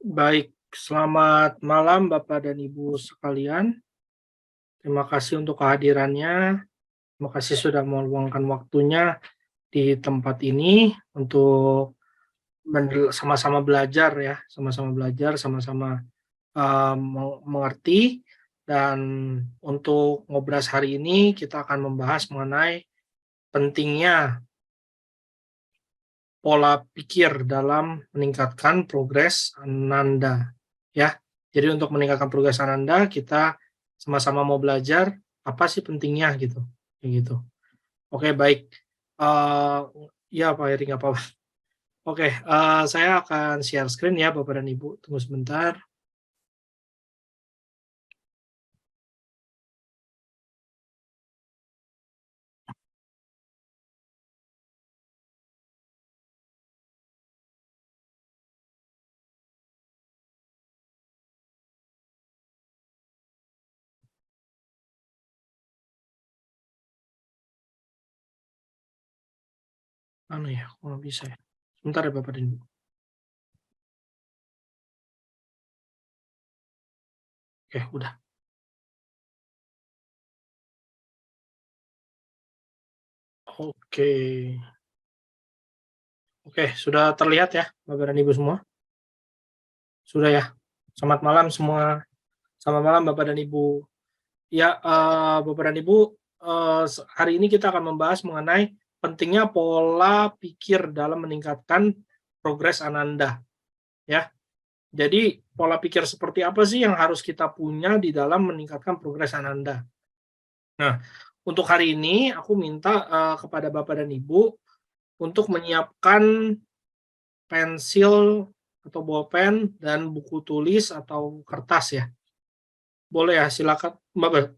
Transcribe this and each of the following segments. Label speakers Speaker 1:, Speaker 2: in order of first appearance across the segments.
Speaker 1: Baik, selamat malam Bapak dan Ibu sekalian. Terima kasih untuk kehadirannya. Terima kasih sudah meluangkan waktunya di tempat ini untuk sama-sama belajar ya, sama-sama belajar, sama-sama mengerti. Dan untuk ngobras hari ini kita akan membahas mengenai pentingnya pola pikir dalam meningkatkan progres Ananda, ya. Jadi untuk meningkatkan progres Ananda, kita sama-sama mau belajar apa sih pentingnya gitu, kayak gitu. Oke, baik. Eee, ya Pak Heri, nggak apa-apa. Oke, saya akan share screen ya Bapak dan Ibu, tunggu sebentar. Mana ya, kok nggak bisa ya? Sebentar ya Bapak dan Ibu. Oke, udah. Oke. Oke, sudah terlihat ya Bapak dan Ibu semua? Sudah ya? Selamat malam semua. Selamat malam Bapak dan Ibu. Ya, Bapak dan Ibu, hari ini kita akan membahas mengenai pentingnya pola pikir dalam meningkatkan progres Ananda, ya. Jadi, pola pikir seperti apa sih yang harus kita punya di dalam meningkatkan progres Ananda? Nah, untuk hari ini aku minta, kepada Bapak dan Ibu untuk menyiapkan pensil atau bolpen dan buku tulis atau kertas ya. Boleh ya, silakan Bapak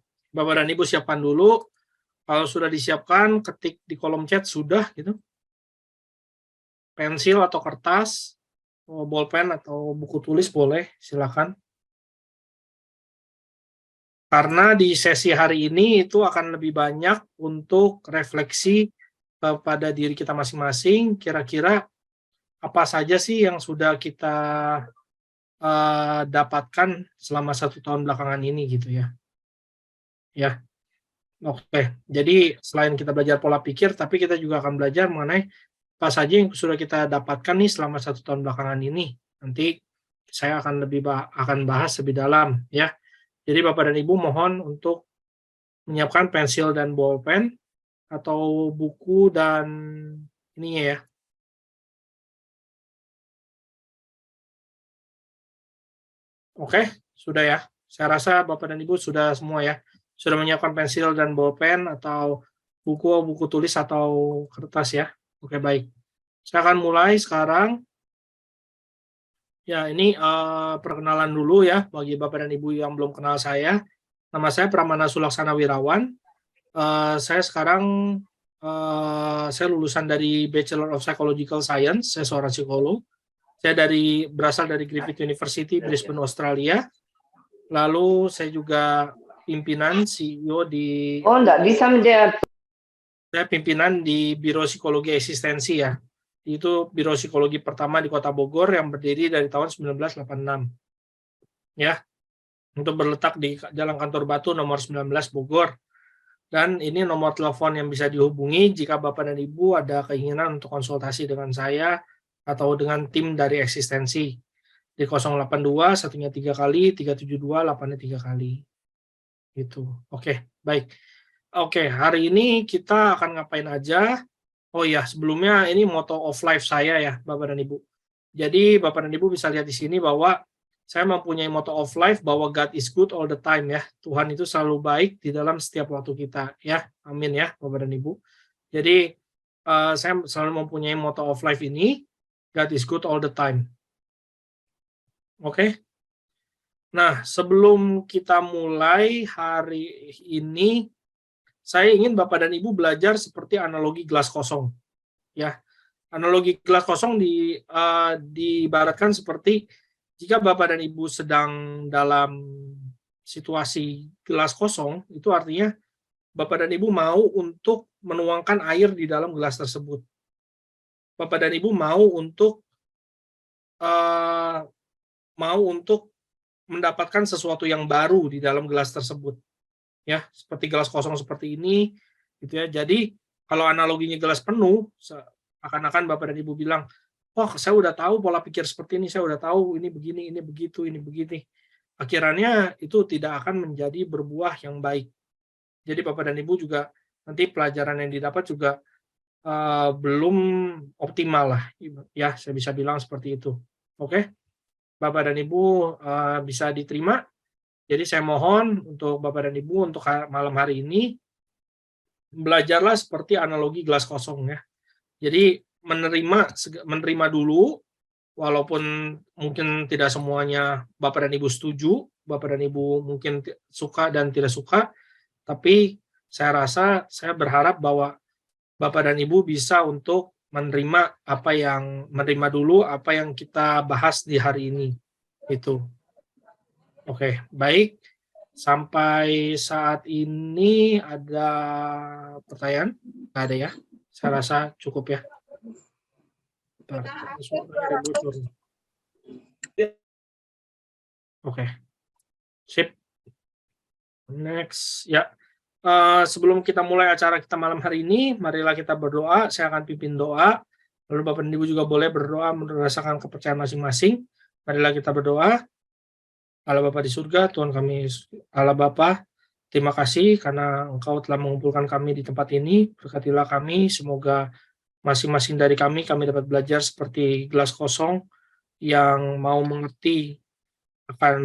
Speaker 1: dan Ibu siapkan dulu. Kalau sudah disiapkan, ketik di kolom chat sudah gitu, pensil atau kertas, bolpen atau buku tulis boleh, silakan. Karena di sesi hari ini itu akan lebih banyak untuk refleksi kepada diri kita masing-masing, kira-kira apa saja sih yang sudah kita dapatkan selama 1 tahun belakangan ini gitu ya. Ya, oke. Jadi selain kita belajar pola pikir, tapi kita juga akan belajar mengenai apa saja yang sudah kita dapatkan nih selama 1 tahun belakangan ini. Nanti saya akan akan bahas lebih dalam ya. Jadi Bapak dan Ibu mohon untuk menyiapkan pensil dan bolpen atau buku dan ininya ya. Oke, sudah ya. Saya rasa Bapak dan Ibu sudah semua ya. Sudah menyiapkan pensil dan bolpen atau buku tulis atau kertas ya. Oke, baik. Saya akan mulai sekarang. Ya, ini perkenalan dulu ya bagi Bapak dan Ibu yang belum kenal saya. Nama saya Pramana Sulaksana Wirawan. Saya sekarang saya lulusan dari Bachelor of Psychological Science. Saya seorang psikolog. Saya berasal dari Griffith University, Brisbane, Australia. Lalu saya juga pimpinan CEO di
Speaker 2: Oh, enggak bisa menjawab.
Speaker 1: saya pimpinan di Biro Psikologi Eksistensi ya. Itu Biro Psikologi pertama di Kota Bogor yang berdiri dari tahun 1986. Ya, untuk berletak di Jalan Kantor Batu nomor 19 Bogor. Dan ini nomor telepon yang bisa dihubungi jika Bapak dan Ibu ada keinginan untuk konsultasi dengan saya atau dengan tim dari eksistensi. Di 082 satunya 3 kali, 372 8-nya 3 kali. Gitu. Oke, baik. Oke, hari ini kita akan ngapain aja? Oh ya, sebelumnya ini motto of life saya ya, Bapak dan Ibu. Jadi Bapak dan Ibu bisa lihat di sini bahwa saya mempunyai motto of life bahwa God is good all the time ya. Tuhan itu selalu baik di dalam setiap waktu kita ya. Amin ya, Bapak dan Ibu. Jadi saya selalu mempunyai motto of life ini, God is good all the time. Oke. Nah, sebelum kita mulai hari ini, saya ingin Bapak dan Ibu belajar seperti analogi gelas kosong ya. Analogi gelas kosong diibaratkan seperti jika Bapak dan Ibu sedang dalam situasi gelas kosong, itu artinya Bapak dan Ibu mau untuk menuangkan air di dalam gelas tersebut. Bapak dan Ibu mau untuk mau untuk mendapatkan sesuatu yang baru di dalam gelas tersebut. Ya, seperti gelas kosong seperti ini gitu ya. Jadi kalau analoginya gelas penuh, akan-akan Bapak dan Ibu bilang, "Oh, saya udah tahu pola pikir seperti ini, saya udah tahu ini begini, ini begitu, ini begini." Akhirnya itu tidak akan menjadi berbuah yang baik. Jadi Bapak dan Ibu juga nanti pelajaran yang didapat juga belum optimal lah, ya saya bisa bilang seperti itu. Oke, Bapak dan Ibu bisa diterima. Jadi saya mohon untuk Bapak dan Ibu untuk malam hari ini belajarlah seperti analogi gelas kosong ya. Jadi menerima dulu, walaupun mungkin tidak semuanya Bapak dan Ibu setuju, Bapak dan Ibu mungkin suka dan tidak suka, tapi saya rasa saya berharap bahwa Bapak dan Ibu bisa untuk menerima dulu apa yang kita bahas di hari ini. Itu. Oke, baik. Sampai saat ini ada pertanyaan? Nggak ada ya? Saya rasa cukup ya. Oke. Sip. Next. Ya. Sebelum kita mulai acara kita malam hari ini, marilah kita berdoa. Saya akan pimpin doa. Lalu Bapak dan Ibu juga boleh berdoa berdasarkan kepercayaan masing-masing. Marilah kita berdoa. Allah Bapa di surga, Tuhan kami, Allah Bapa, terima kasih karena Engkau telah mengumpulkan kami di tempat ini. Berkatilah kami, semoga masing-masing dari kami dapat belajar seperti gelas kosong yang mau mengerti akan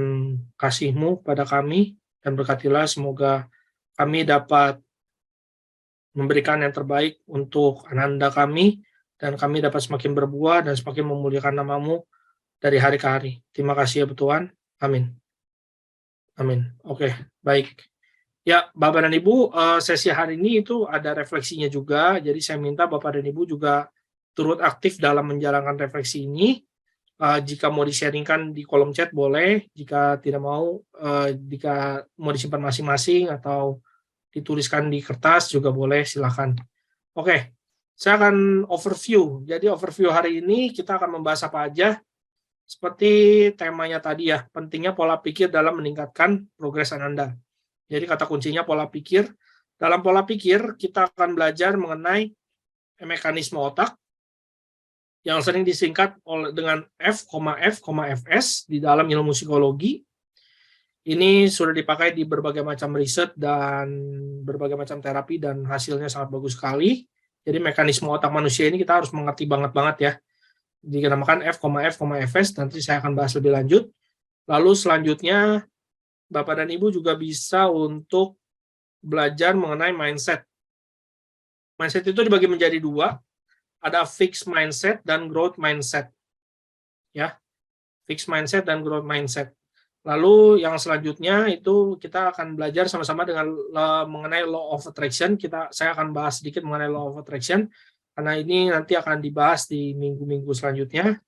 Speaker 1: kasih-Mu pada kami, dan berkatilah semoga kami dapat memberikan yang terbaik untuk anak-anak kami, dan kami dapat semakin berbuah dan semakin memuliakan nama-Mu dari hari ke hari. Terima kasih ya Tuhan. Amin. Amin. Oke, baik. Ya, Bapak dan Ibu, sesi hari ini itu ada refleksinya juga, jadi saya minta Bapak dan Ibu juga turut aktif dalam menjalankan refleksi ini. Jika mau di-sharingkan di kolom chat boleh, jika tidak mau, jika mau disimpan masing-masing atau dituliskan di kertas juga boleh, silakan. Oke, saya akan overview. Jadi overview hari ini kita akan membahas apa aja. Seperti temanya tadi ya, pentingnya pola pikir dalam meningkatkan progres Anda. Jadi kata kuncinya pola pikir. Dalam pola pikir, kita akan belajar mengenai mekanisme otak yang sering disingkat dengan F,F,Fs di dalam ilmu psikologi. Ini sudah dipakai di berbagai macam riset dan berbagai macam terapi dan hasilnya sangat bagus sekali. Jadi mekanisme otak manusia ini kita harus mengerti banget ya. Dinamakan F,F,Fs, nanti saya akan bahas lebih lanjut. Lalu selanjutnya, Bapak dan Ibu juga bisa untuk belajar mengenai mindset. Mindset itu dibagi menjadi dua, ada fixed mindset dan growth mindset. Ya, fixed mindset dan growth mindset. Lalu yang selanjutnya itu kita akan belajar sama-sama dengan mengenai law of attraction. Saya akan bahas sedikit mengenai law of attraction, karena ini nanti akan dibahas di minggu-minggu selanjutnya.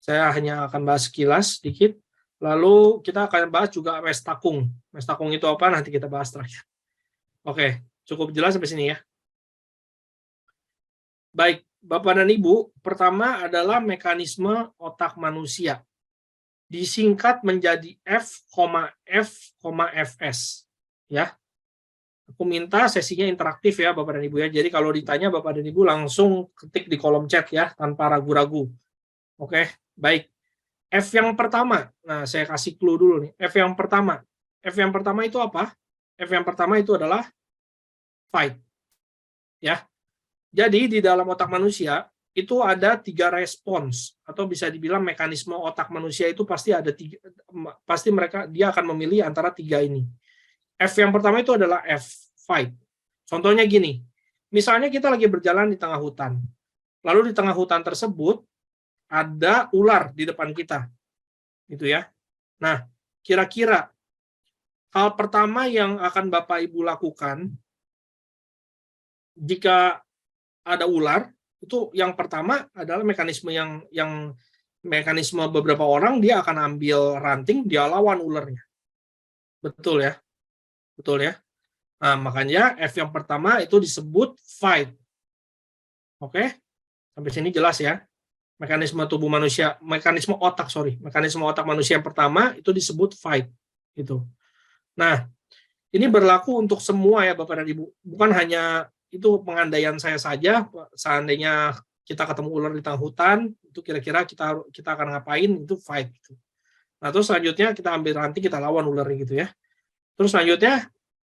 Speaker 1: Saya hanya akan bahas sekilas sedikit. Lalu kita akan bahas juga Mestakung. Mestakung itu apa? Nanti kita bahas terakhir. Oke, cukup jelas sampai sini ya. Baik, Bapak dan Ibu, pertama adalah mekanisme otak manusia. Disingkat menjadi F,F,Fs. Ya. Aku minta sesinya interaktif ya Bapak dan Ibu ya. Jadi kalau ditanya Bapak dan Ibu langsung ketik di kolom chat ya, tanpa ragu-ragu. Oke, baik. F yang pertama, nah saya kasih clue dulu nih. F yang pertama itu apa? F yang pertama itu adalah fight. Ya. Jadi di dalam otak manusia itu ada 3 respons, atau bisa dibilang mekanisme otak manusia itu pasti ada 3, pasti dia akan memilih antara 3 ini. F yang pertama itu adalah F, fight. Contohnya gini, misalnya kita lagi berjalan di tengah hutan, lalu di tengah hutan tersebut ada ular di depan kita, gitu ya. Nah, kira-kira hal pertama yang akan Bapak Ibu lakukan jika ada ular, itu yang pertama adalah mekanisme yang mekanisme beberapa orang, dia akan ambil ranting, dia lawan ularnya. Betul ya? Betul ya? Nah, makanya F yang pertama itu disebut fight. Oke? Sampai sini jelas ya? mekanisme tubuh manusia, mekanisme otak manusia yang pertama itu disebut fight gitu. Nah, ini berlaku untuk semua ya Bapak dan Ibu. Bukan hanya itu pengandaian saya saja, seandainya kita ketemu ular di tengah hutan, itu kira-kira kita akan ngapain, itu fight gitu. Nah, terus selanjutnya kita ambil ranting, kita lawan ular gitu ya. Terus selanjutnya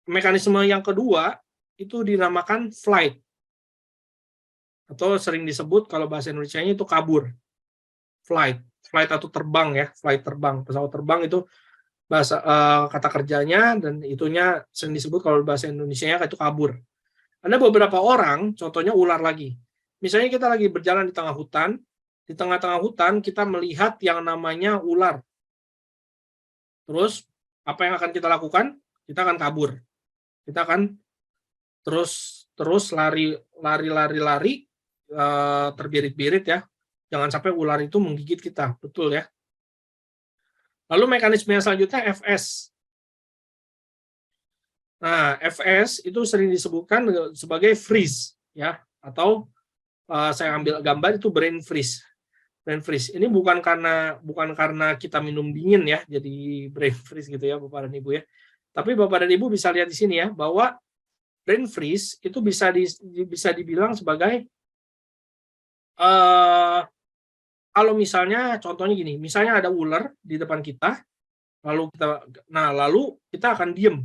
Speaker 1: mekanisme yang kedua itu dinamakan flight. Atau sering disebut kalau bahasa Indonesianya itu kabur. Flight atau terbang ya, flight terbang, pesawat terbang itu bahasa kata kerjanya, dan itunya sering disebut kalau bahasa Indonesianya itu kabur. Ada beberapa orang, contohnya ular lagi. Misalnya kita lagi berjalan di tengah hutan, di tengah-tengah hutan kita melihat yang namanya ular. Terus apa yang akan kita lakukan? Kita akan kabur. Kita akan terus lari terbirit-birit ya. Jangan sampai ular itu menggigit kita, betul ya. Lalu mekanisme yang selanjutnya FS. Nah, FS itu sering disebutkan sebagai freeze ya, atau saya ambil gambar itu brain freeze. Brain freeze. Ini bukan karena kita minum dingin ya, jadi brain freeze gitu ya Bapak dan Ibu ya. Tapi Bapak dan Ibu bisa lihat di sini ya, bahwa brain freeze itu bisa dibilang sebagai kalau misalnya contohnya gini, misalnya ada ular di depan kita, lalu kita akan diem,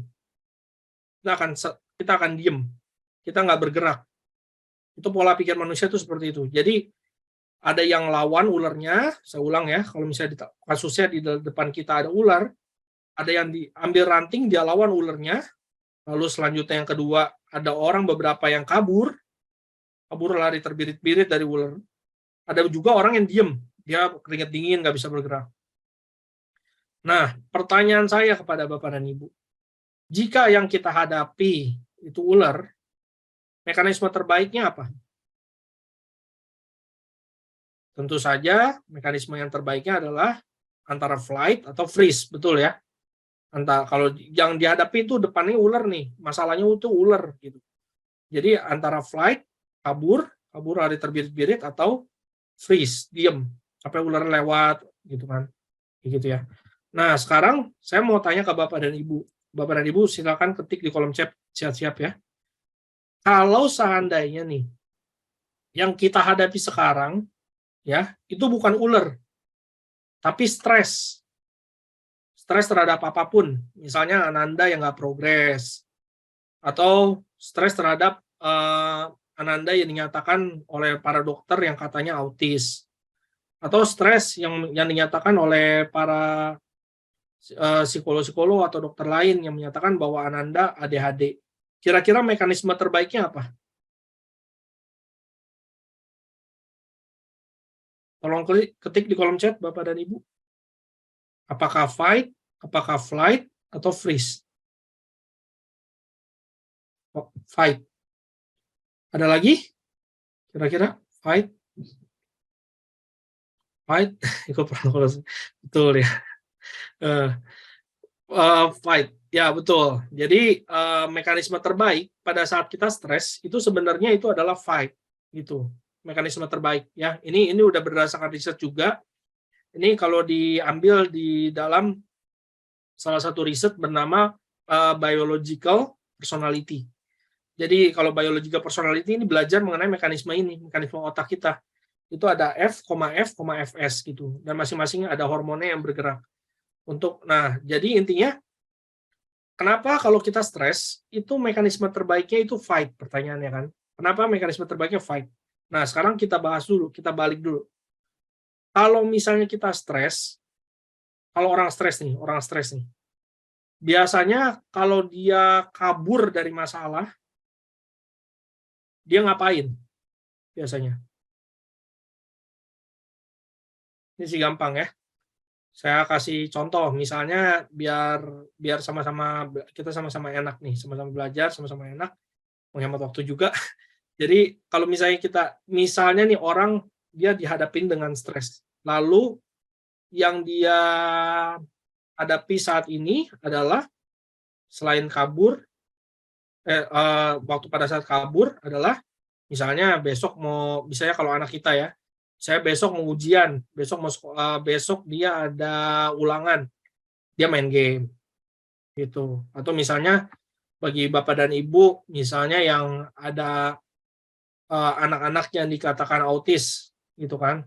Speaker 1: kita akan diem, kita nggak bergerak. Itu pola pikir manusia itu seperti itu. Jadi ada yang lawan ularnya, saya ulang ya, kalau misalnya kasusnya di depan kita ada ular, ada yang diambil ranting, dia lawan ularnya, lalu selanjutnya yang kedua ada beberapa yang kabur lari terbirit-birit dari ular. Ada juga orang yang diem, dia keringat dingin, nggak bisa bergerak. Nah, pertanyaan saya kepada Bapak dan Ibu, jika yang kita hadapi itu ular, mekanisme terbaiknya apa? Tentu saja mekanisme yang terbaiknya adalah antara flight atau freeze, betul ya? Kalau yang dihadapi itu depannya ular nih, masalahnya itu ular gitu. Jadi antara flight, kabur lari terbirit-birit, atau freeze, diem sampai ular lewat gitu kan. Gitu ya. Nah, sekarang saya mau tanya ke Bapak dan Ibu. Bapak dan Ibu silakan ketik di kolom chat, siap-siap ya. Kalau seandainya nih yang kita hadapi sekarang ya, itu bukan ular, tapi stres terhadap apapun, misalnya Ananda yang nggak progres, atau stres terhadap Ananda yang dinyatakan oleh para dokter yang katanya autis, atau stres yang dinyatakan oleh para psikolog-psikolog atau dokter lain yang menyatakan bahwa Ananda ADHD. Kira-kira mekanisme terbaiknya apa? Tolong ketik di kolom chat Bapak dan Ibu. Apakah fight, apakah flight, atau freeze? Fight. Ada lagi? Kira-kira fight? Fight? Ikut protokol. Betul ya. Fight. Ya, betul. Jadi mekanisme terbaik pada saat kita stres itu sebenarnya itu adalah fight gitu. Mekanisme terbaik ya. Ini udah berdasarkan riset juga. Ini kalau diambil di dalam salah satu riset bernama biological personality. Jadi kalau biological personality ini belajar mengenai mekanisme otak kita. Itu ada F, Fs gitu. Dan masing-masing ada hormonnya yang bergerak. Jadi intinya kenapa kalau kita stres itu mekanisme terbaiknya itu fight, pertanyaannya kan. Kenapa mekanisme terbaiknya fight? Nah, sekarang kita bahas dulu, kita balik dulu. Kalau misalnya kita stres, kalau orang stres nih, biasanya kalau dia kabur dari masalah, dia ngapain biasanya? Ini sih gampang ya. Saya kasih contoh, misalnya biar kita sama-sama enak nih, sama-sama belajar, sama-sama enak, menghemat waktu juga. Jadi kalau misalnya nih orang dia dihadapin dengan stres, lalu yang dia hadapi saat ini adalah selain kabur, waktu pada saat kabur adalah misalnya besok misalnya kalau anak kita ya, saya besok mau ujian, besok dia ada ulangan, dia main game, gitu. Atau misalnya bagi bapak dan ibu, misalnya yang ada anak-anak yang dikatakan autis, gitu kan,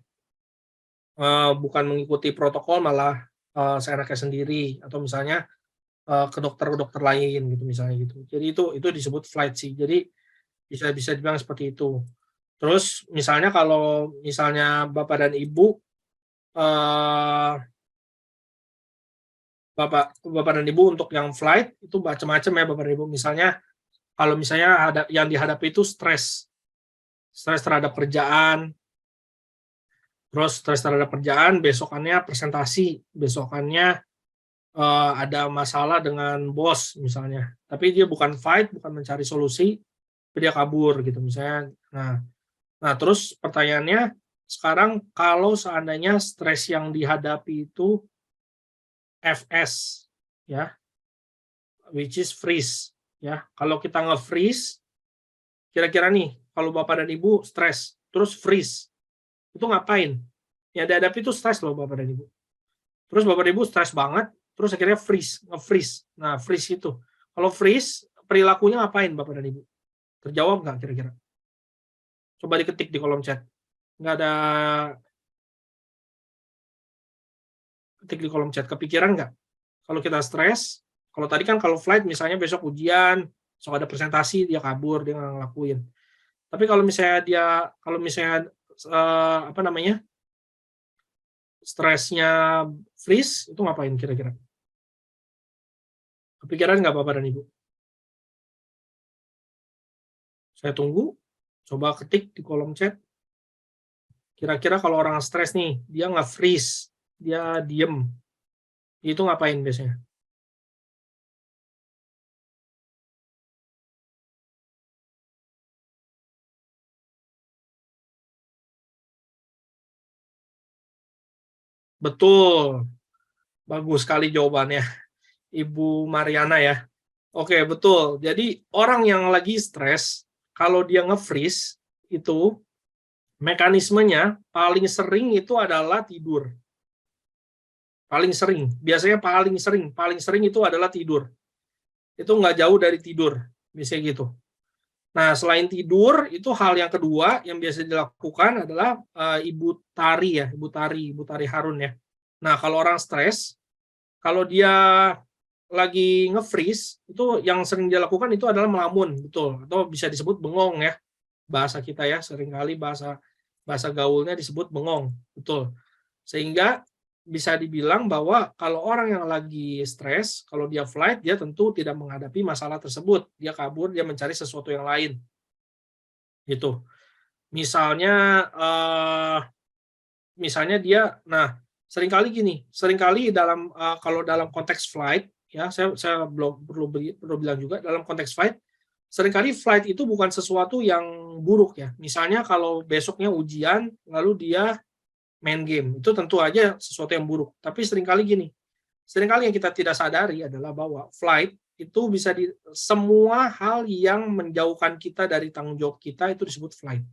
Speaker 1: bukan mengikuti protokol malah seenaknya sendiri, atau misalnya ke dokter lain gitu misalnya gitu. Jadi itu disebut flight sih. Jadi bisa bisa dibilang seperti itu. Terus misalnya kalau misalnya bapak dan ibu eh, bapak dan ibu untuk yang flight itu macam-macam ya bapak dan ibu. Misalnya kalau misalnya ada yang dihadapi itu stres terhadap kerjaan, terus stres terhadap kerjaan, besokannya presentasi, besokannya ada masalah dengan bos misalnya. Tapi dia bukan fight, bukan mencari solusi, tapi dia kabur gitu misalnya. Nah terus pertanyaannya sekarang kalau seandainya stres yang dihadapi itu FS ya, which is freeze ya. Kalau kita nge-freeze, kira-kira nih kalau Bapak dan Ibu stres terus freeze, itu ngapain? Yang dihadapi itu stres loh Bapak dan Ibu. Terus Bapak dan Ibu stres banget, terus akhirnya freeze, nge-freeze. Nah, freeze itu. Kalau freeze, perilakunya ngapain Bapak dan Ibu? Terjawab nggak kira-kira? Coba diketik di kolom chat. Nggak ada ketik di kolom chat. Kepikiran nggak? Kalau kita stres, kalau tadi kan kalau flight misalnya besok ujian, besok ada presentasi, dia kabur, dia nggak ngelakuin. Tapi kalau misalnya apa namanya, stresnya freeze, itu ngapain kira-kira? Kepikiran nggak Bapak dan Ibu? Saya tunggu, coba ketik di kolom chat. Kira-kira kalau orang stres nih, dia nggak freeze, dia diem, itu ngapain biasanya? Betul, bagus sekali jawabannya, Ibu Mariana ya. Oke, betul. Jadi orang yang lagi stres, kalau dia nge-freeze, itu mekanismenya paling sering itu adalah tidur. Paling sering, biasanya paling sering itu adalah tidur. Itu nggak jauh dari tidur, biasanya gitu. Nah, selain tidur, itu hal yang kedua yang biasa dilakukan adalah Ibu Tari ya, Ibu Tari Harun ya. Nah, kalau orang stres, kalau dia lagi nge-freeze, itu yang sering dilakukan itu adalah melamun, betul. Atau bisa disebut bengong ya, bahasa kita ya, seringkali bahasa gaulnya disebut bengong, betul. Sehingga bisa dibilang bahwa kalau orang yang lagi stres, kalau dia flight, dia tentu tidak menghadapi masalah tersebut. Dia kabur, dia mencari sesuatu yang lain. Gitu. Misalnya seringkali gini, kalau dalam konteks flight, ya saya perlu bilang juga dalam konteks flight, seringkali flight itu bukan sesuatu yang buruk ya. Misalnya kalau besoknya ujian, lalu dia main game, itu tentu aja sesuatu yang buruk. Tapi seringkali yang kita tidak sadari adalah bahwa flight itu bisa semua hal yang menjauhkan kita dari tanggung jawab kita itu disebut flight.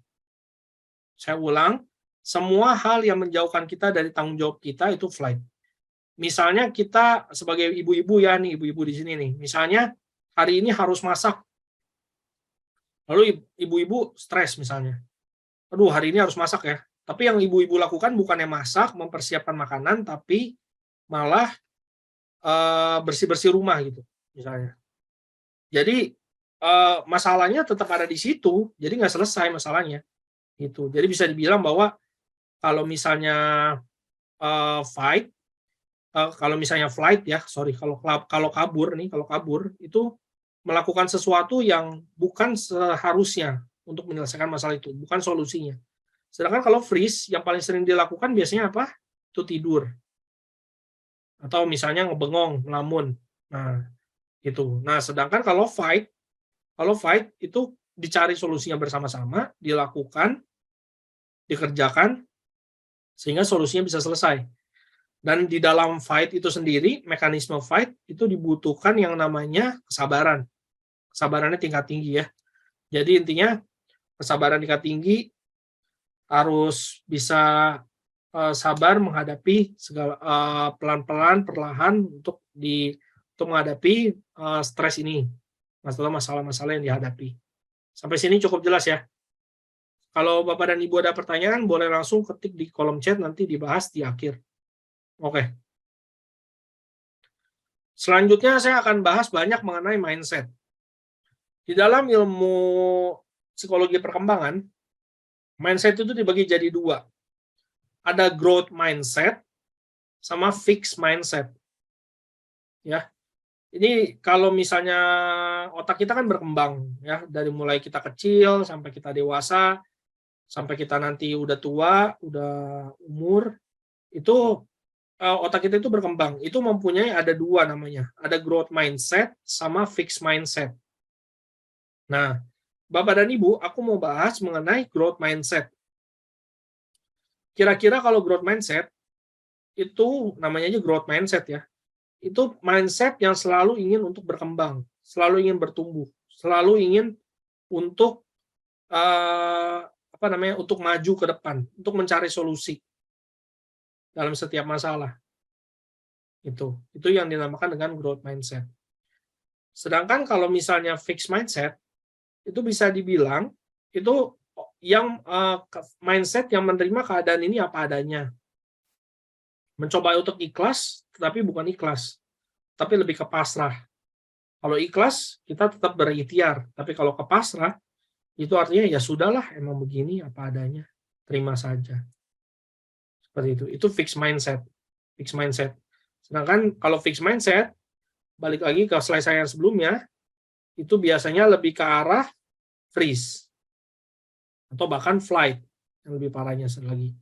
Speaker 1: Saya ulang, semua hal yang menjauhkan kita dari tanggung jawab kita itu flight. Misalnya kita sebagai ibu-ibu ya nih, ibu-ibu di sini nih, misalnya hari ini harus masak, lalu ibu-ibu stres misalnya, aduh hari ini harus masak ya, tapi yang ibu-ibu lakukan bukannya masak, mempersiapkan makanan, tapi malah bersih-bersih rumah gitu misalnya. Jadi masalahnya tetap ada di situ, jadi nggak selesai masalahnya gitu. Jadi bisa dibilang bahwa kalau misalnya kalau misalnya flight ya, kalau kabur itu melakukan sesuatu yang bukan seharusnya untuk menyelesaikan masalah itu, bukan solusinya. Sedangkan kalau freeze, yang paling sering dilakukan biasanya apa? Itu tidur. Atau misalnya ngebengong, melamun. Nah, itu. Nah, sedangkan kalau fight itu dicari solusinya bersama-sama, dilakukan, dikerjakan, sehingga solusinya bisa selesai. Dan di dalam fight itu sendiri, mekanisme fight itu dibutuhkan yang namanya kesabaran. Kesabarannya tingkat tinggi ya. Jadi intinya kesabaran tingkat tinggi harus bisa sabar menghadapi segala pelan-pelan, perlahan untuk menghadapi stres ini, masalah-masalah yang dihadapi. Sampai sini cukup jelas ya. Kalau Bapak dan Ibu ada pertanyaan, boleh langsung ketik di kolom chat, nanti dibahas di akhir. Oke. Selanjutnya saya akan bahas banyak mengenai mindset. Di dalam ilmu psikologi perkembangan, mindset itu dibagi jadi dua. Ada growth mindset sama fixed mindset. Ya. Ini kalau misalnya otak kita kan berkembang ya, dari mulai kita kecil sampai kita dewasa, sampai kita nanti udah tua, udah umur, itu otak kita itu berkembang. Itu mempunyai ada dua namanya. Ada growth mindset sama fixed mindset. Nah, Bapak dan Ibu, aku mau bahas mengenai growth mindset. Kira-kira kalau growth mindset, itu namanya aja growth mindset ya. Itu mindset yang selalu ingin untuk berkembang, selalu ingin bertumbuh, selalu ingin untuk untuk maju ke depan, untuk mencari solusi dalam setiap masalah. Itu yang dinamakan dengan growth mindset. Sedangkan kalau misalnya fixed mindset, itu bisa dibilang itu yang mindset yang menerima keadaan ini apa adanya. Mencoba untuk ikhlas, tetapi bukan ikhlas, tapi lebih ke pasrah. Kalau ikhlas, kita tetap berikhtiar, tapi kalau ke pasrah, itu artinya ya sudahlah, emang begini apa adanya, terima saja. Seperti itu. Itu fixed mindset. Fixed mindset. Sedangkan kalau fixed mindset, balik lagi ke slide saya yang sebelumnya, itu biasanya lebih ke arah freeze atau bahkan flight, yang lebih parahnya lagi.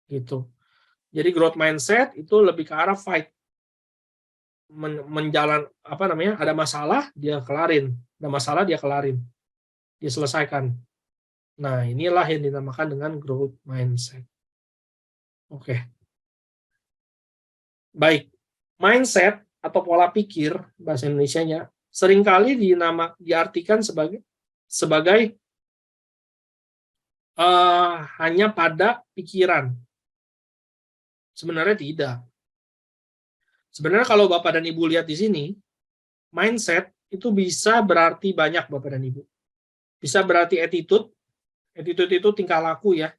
Speaker 1: Gitu. Jadi growth mindset itu lebih ke arah fight. Ada masalah dia kelarin, ada masalah dia kelarin, dia selesaikan. Nah, inilah yang dinamakan dengan growth mindset. Oke. Baik. Mindset atau pola pikir bahasa Indonesianya seringkali diartikan sebagai hanya pada pikiran. Sebenarnya tidak. Sebenarnya kalau Bapak dan Ibu lihat di sini, mindset itu bisa berarti banyak Bapak dan Ibu. Bisa berarti attitude. Attitude itu tingkah laku ya.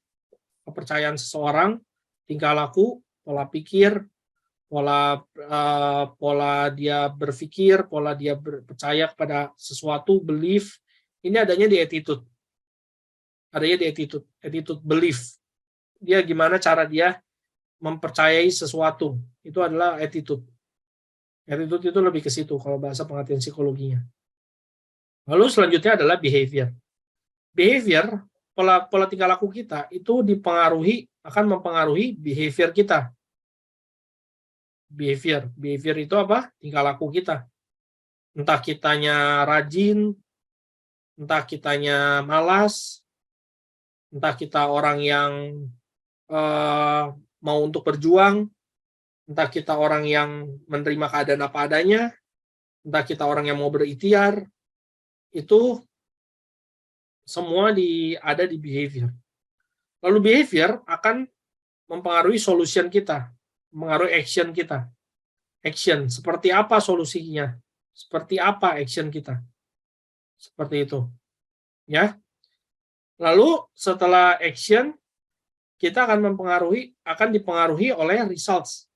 Speaker 1: Kepercayaan seseorang, tingkah laku, pola pikir, pola dia berpikir, pola dia percaya kepada sesuatu, belief. Ini adanya di attitude. Adanya di attitude belief. Dia gimana cara dia mempercayai sesuatu. Itu adalah attitude. Attitude itu lebih ke situ kalau bahasa pengertian psikologinya. Lalu selanjutnya adalah behavior. Behavior, pola tingkah laku kita itu akan mempengaruhi behavior kita. Behavior itu apa? Tingkah laku kita. Entah kitanya rajin, entah kitanya malas, entah kita orang yang mau untuk berjuang, entah kita orang yang menerima keadaan apa adanya, entah kita orang yang mau berikhtiar, itu semua ada di behavior. Lalu behavior akan mempengaruhi solution kita, mempengaruhi action kita. Action, seperti apa solusinya? Seperti apa action kita? Seperti itu. Ya. Lalu setelah action, kita akan dipengaruhi oleh results.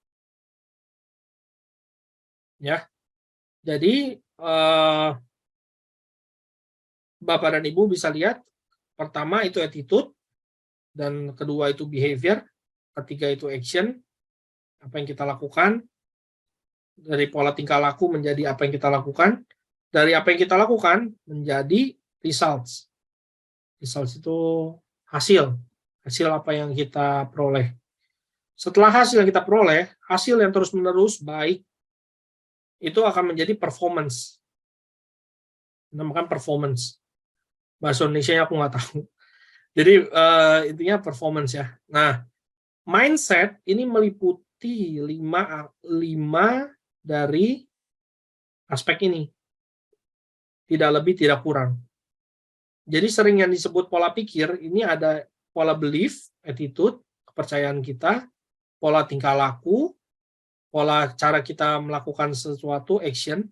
Speaker 1: Ya. Jadi Bapak dan Ibu bisa lihat, pertama itu attitude, dan kedua itu behavior, ketiga itu action, apa yang kita lakukan, dari pola tingkah laku menjadi apa yang kita lakukan, dari apa yang kita lakukan menjadi results. Results itu hasil apa yang kita peroleh. Setelah hasil yang kita peroleh, hasil yang terus-menerus baik, itu akan menjadi performance. Dinamakan performance. Bahasa Indonesia aku nggak tahu. Jadi intinya performance ya. Nah, mindset ini meliputi 5 dari aspek ini. Tidak lebih, tidak kurang. Jadi sering yang disebut pola pikir, ini ada pola belief, attitude, kepercayaan kita, pola tingkah laku, pola cara kita melakukan sesuatu, action,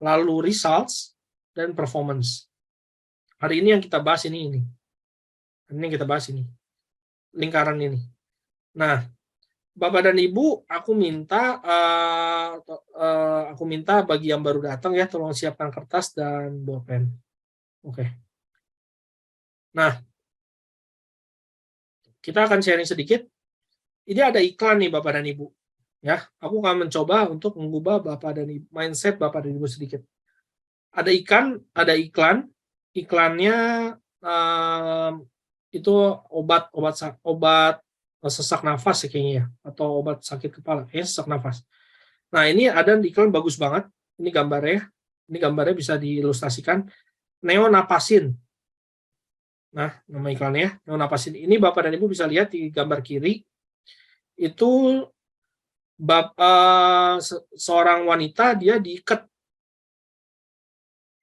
Speaker 1: lalu results, dan performance. Hari ini yang kita bahas ini. Ini yang kita bahas ini. Lingkaran ini. Nah, Bapak dan Ibu, aku minta bagi yang baru datang ya, tolong siapkan kertas dan bolpen. Oke. Nah, kita akan sharing sedikit. Ini ada iklan nih Bapak dan Ibu. Ya, aku akan mencoba untuk mengubah Bapak dan Ibu, mindset Bapak dan Ibu sedikit. Ada iklan. Iklannya itu obat sesak nafas ya kayaknya ya, atau obat sakit kepala, sesak nafas. Nah, ini ada iklan bagus banget. Ini gambarnya bisa diilustrasikan. Neonapasin. Nah, nama iklannya Neonapasin. Ini Bapak dan Ibu bisa lihat di gambar kiri. Itu seorang wanita, dia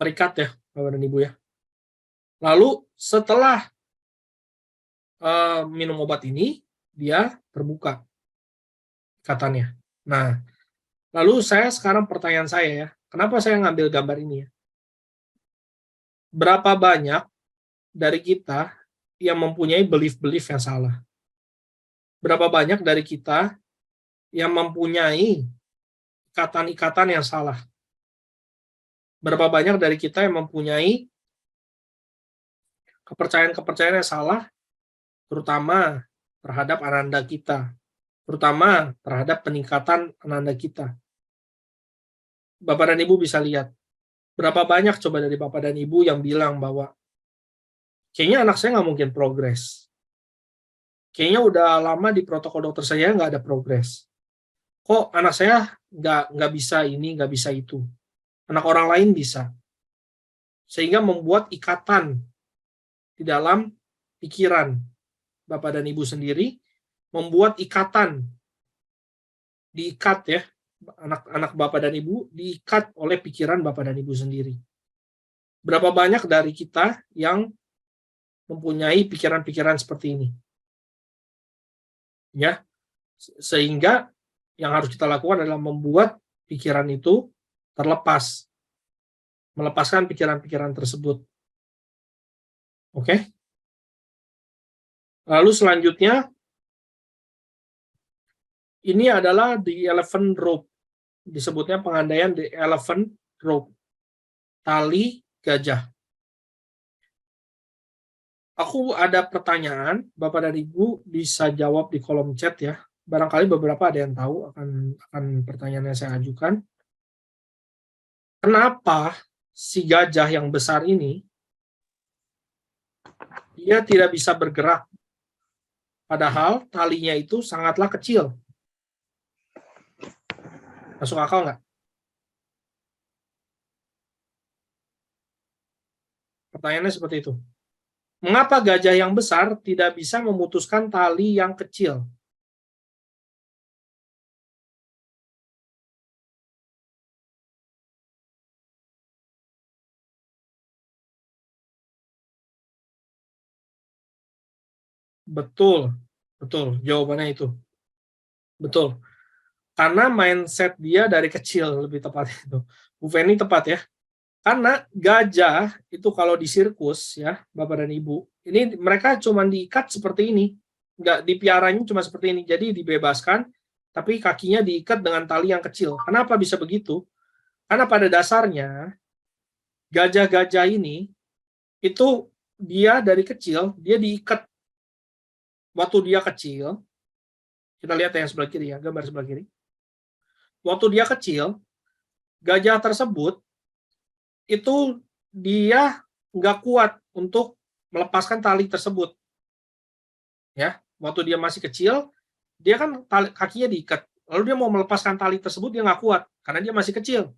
Speaker 1: terikat ya Bapak dan Ibu ya. Lalu setelah minum obat ini, dia terbuka ikatannya. Nah, lalu sekarang pertanyaan saya ya, kenapa saya ngambil gambar ini ya? Berapa banyak dari kita yang mempunyai belief yang salah? Berapa banyak dari kita yang mempunyai ikatan-ikatan yang salah? Berapa banyak dari kita yang mempunyai kepercayaan-kepercayaan yang salah, terutama terhadap ananda kita, terutama terhadap peningkatan ananda kita? Bapak dan Ibu bisa lihat, berapa banyak coba dari Bapak dan Ibu yang bilang bahwa kayaknya anak saya nggak mungkin progres. Kayaknya udah lama di protokol dokter saya nggak ada progres. Kok anak saya nggak bisa ini, nggak bisa itu. Anak orang lain bisa. Sehingga membuat ikatan di dalam pikiran Bapak dan Ibu sendiri, membuat ikatan, diikat ya, anak Bapak dan Ibu diikat oleh pikiran Bapak dan Ibu sendiri. Berapa banyak dari kita yang mempunyai pikiran-pikiran seperti ini? Ya, sehingga yang harus kita lakukan adalah membuat pikiran itu terlepas, melepaskan pikiran-pikiran tersebut. Oke? Lalu selanjutnya, ini adalah the elephant rope. Disebutnya pengandaian the elephant rope. Tali gajah. Aku ada pertanyaan, Bapak dan Ibu bisa jawab di kolom chat ya. Barangkali beberapa ada yang tahu akan pertanyaan yang saya ajukan. Kenapa si gajah yang besar ini dia tidak bisa bergerak? Padahal talinya itu sangatlah kecil. Masuk akal nggak? Pertanyaannya seperti itu. Mengapa gajah yang besar tidak bisa memutuskan tali yang kecil? Betul, betul. Jawabannya itu. Betul. Karena mindset dia dari kecil, lebih tepat itu. Bu Feni tepat ya. Karena gajah itu kalau di sirkus ya, Bapak dan Ibu, ini mereka cuma diikat seperti ini. Nggak dipiaranya cuma seperti ini. Jadi dibebaskan, tapi kakinya diikat dengan tali yang kecil. Kenapa bisa begitu? Karena pada dasarnya gajah-gajah ini itu dia dari kecil dia diikat. Waktu dia kecil, kita lihat yang sebelah kiri ya, gambar sebelah kiri. Waktu dia kecil, gajah tersebut itu dia nggak kuat untuk melepaskan tali tersebut. Ya, waktu dia masih kecil, dia kan kakinya diikat. Lalu dia mau melepaskan tali tersebut, dia nggak kuat karena dia masih kecil.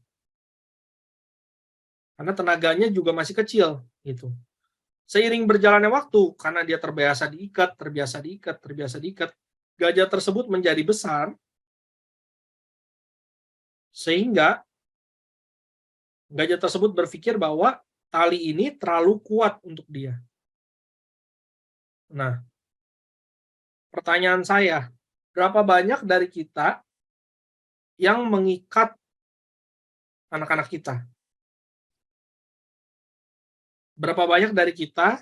Speaker 1: Karena tenaganya juga masih kecil gitu. Seiring berjalannya waktu, karena dia terbiasa diikat, gajah tersebut menjadi besar, sehingga gajah tersebut berpikir bahwa tali ini terlalu kuat untuk dia. Nah, Pertanyaan saya, berapa banyak dari kita yang mengikat anak-anak kita? Berapa banyak dari kita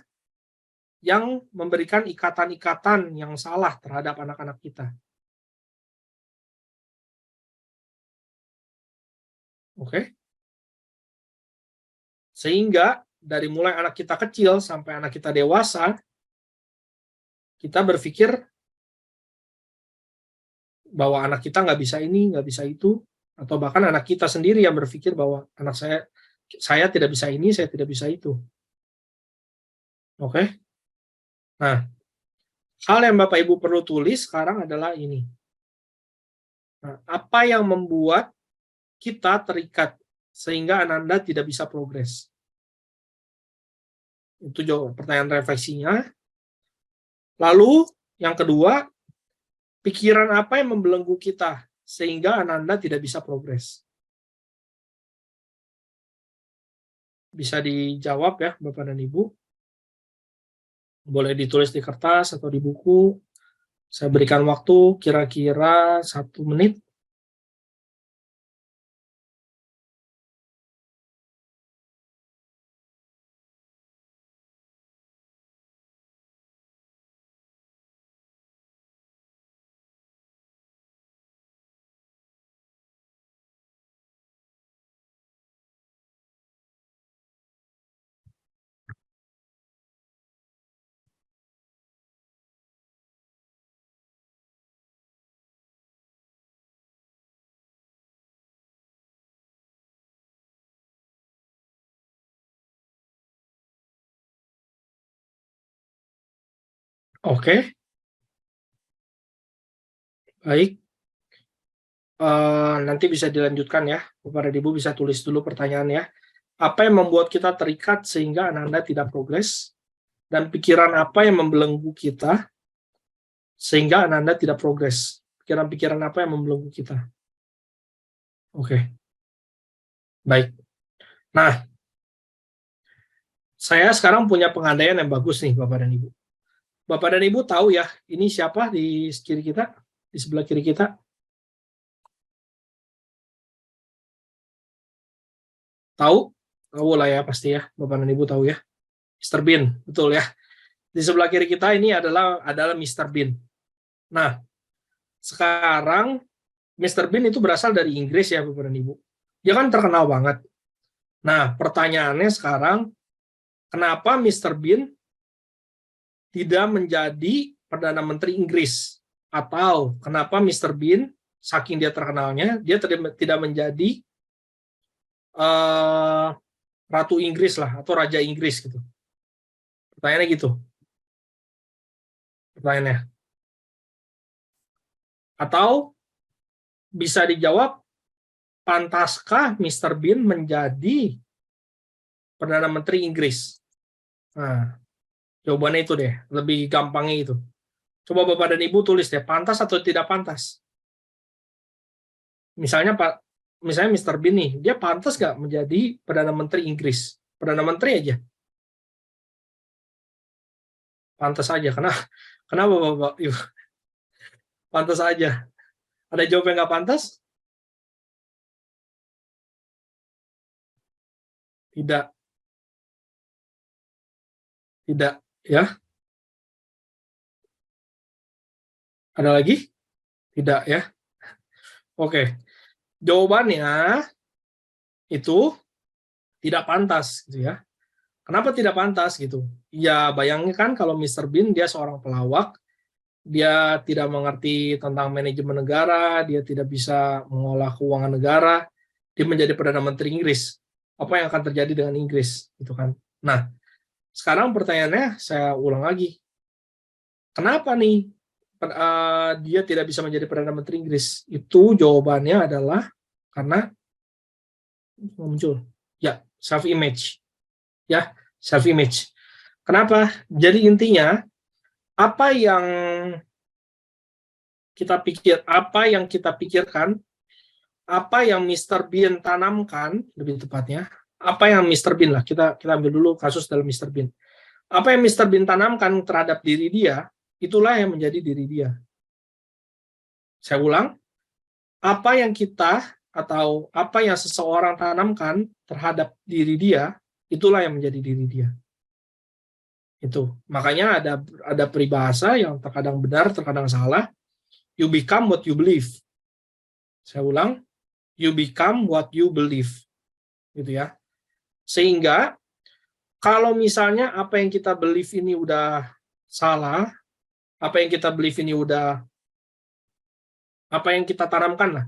Speaker 1: yang memberikan ikatan-ikatan yang salah terhadap anak-anak kita? Oke? Sehingga dari mulai anak kita kecil sampai anak kita dewasa, kita berpikir bahwa anak kita nggak bisa ini, nggak bisa itu, atau bahkan anak kita sendiri yang berpikir bahwa anak saya tidak bisa ini, saya tidak bisa itu. Oke? Nah, hal yang Bapak Ibu perlu tulis sekarang adalah ini. Nah, apa yang membuat kita terikat sehingga Ananda tidak bisa progres? Itu jawab pertanyaan refleksinya. Lalu, yang kedua, pikiran apa yang membelenggu kita sehingga Ananda tidak bisa progres? Bisa dijawab ya, Bapak dan Ibu. Boleh ditulis di kertas atau di buku. Saya berikan waktu kira-kira 1 menit. Oke, baik. Nanti bisa dilanjutkan ya. Bapak dan Ibu bisa tulis dulu pertanyaannya. Apa yang membuat kita terikat sehingga Ananda tidak progres? Dan pikiran apa yang membelenggu kita sehingga Ananda tidak progres? Pikiran-pikiran apa yang membelenggu kita? Oke, baik. Nah, saya sekarang punya pengandaian yang bagus nih, Bapak dan Ibu. Bapak dan Ibu tahu ya, ini siapa di kiri kita? Di sebelah kiri kita? Tahu? Tahu lah ya, pasti ya. Bapak dan Ibu tahu ya. Mr. Bean, betul ya. Di sebelah kiri kita ini adalah Mr. Bean. Nah, sekarang Mr. Bean itu berasal dari Inggris ya, Bapak dan Ibu. Dia kan terkenal banget. Nah, pertanyaannya sekarang, kenapa Mr. Bean tidak menjadi Perdana Menteri Inggris? Atau kenapa Mr. Bean, saking dia terkenalnya, dia tidak menjadi Ratu Inggris lah, atau Raja Inggris gitu. Pertanyaannya gitu. Pertanyaannya. Atau bisa dijawab, pantaskah Mr. Bean menjadi Perdana Menteri Inggris? Nah, jawabannya itu deh, lebih gampangnya itu. Coba Bapak dan Ibu tulis deh, pantas atau tidak pantas. Misalnya Mr. Bean nih, dia pantas nggak menjadi Perdana Menteri Inggris? Perdana Menteri aja. Pantas aja, kenapa Bapak? Pantas aja. Ada jawab yang nggak pantas? Tidak. Tidak, ya. Ada lagi? Tidak, ya. Oke. Jawabannya itu tidak pantas, gitu ya. Kenapa tidak pantas gitu? Ya bayangin kan kalau Mr. Bean dia seorang pelawak, dia tidak mengerti tentang manajemen negara, dia tidak bisa mengolah keuangan negara, dia menjadi Perdana Menteri Inggris. Apa yang akan terjadi dengan Inggris gitu kan? Nah, sekarang pertanyaannya saya ulang lagi. Kenapa nih dia tidak bisa menjadi Perdana Menteri Inggris? Itu jawabannya adalah karena muncul ya self image. Ya, self image. Kenapa? Jadi intinya apa yang kita pikirkan, apa yang Mr. Bean tanamkan, lebih tepatnya, apa yang Mr. Bean lah, kita ambil dulu kasus dalam Mr. Bean. Apa yang Mr. Bean tanamkan terhadap diri dia, itulah yang menjadi diri dia. Saya ulang, apa yang kita atau apa yang seseorang tanamkan terhadap diri dia, itulah yang menjadi diri dia. Itu. Makanya ada peribahasa yang terkadang benar, terkadang salah. You become what you believe. Saya ulang, you become what you believe. Gitu ya. Sehingga kalau misalnya apa yang kita believe ini udah salah, apa yang kita believe ini udah, apa yang kita tanamkan lah,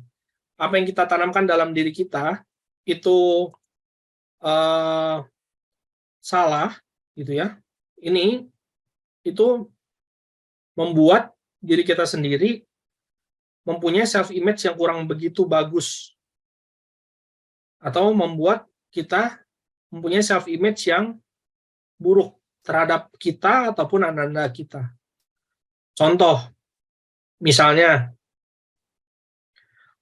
Speaker 1: apa yang kita tanamkan dalam diri kita itu salah, gitu ya. Ini itu membuat diri kita sendiri mempunyai self image yang kurang begitu bagus, atau membuat kita mempunyai self image yang buruk terhadap kita ataupun anak-anak kita. Contoh, misalnya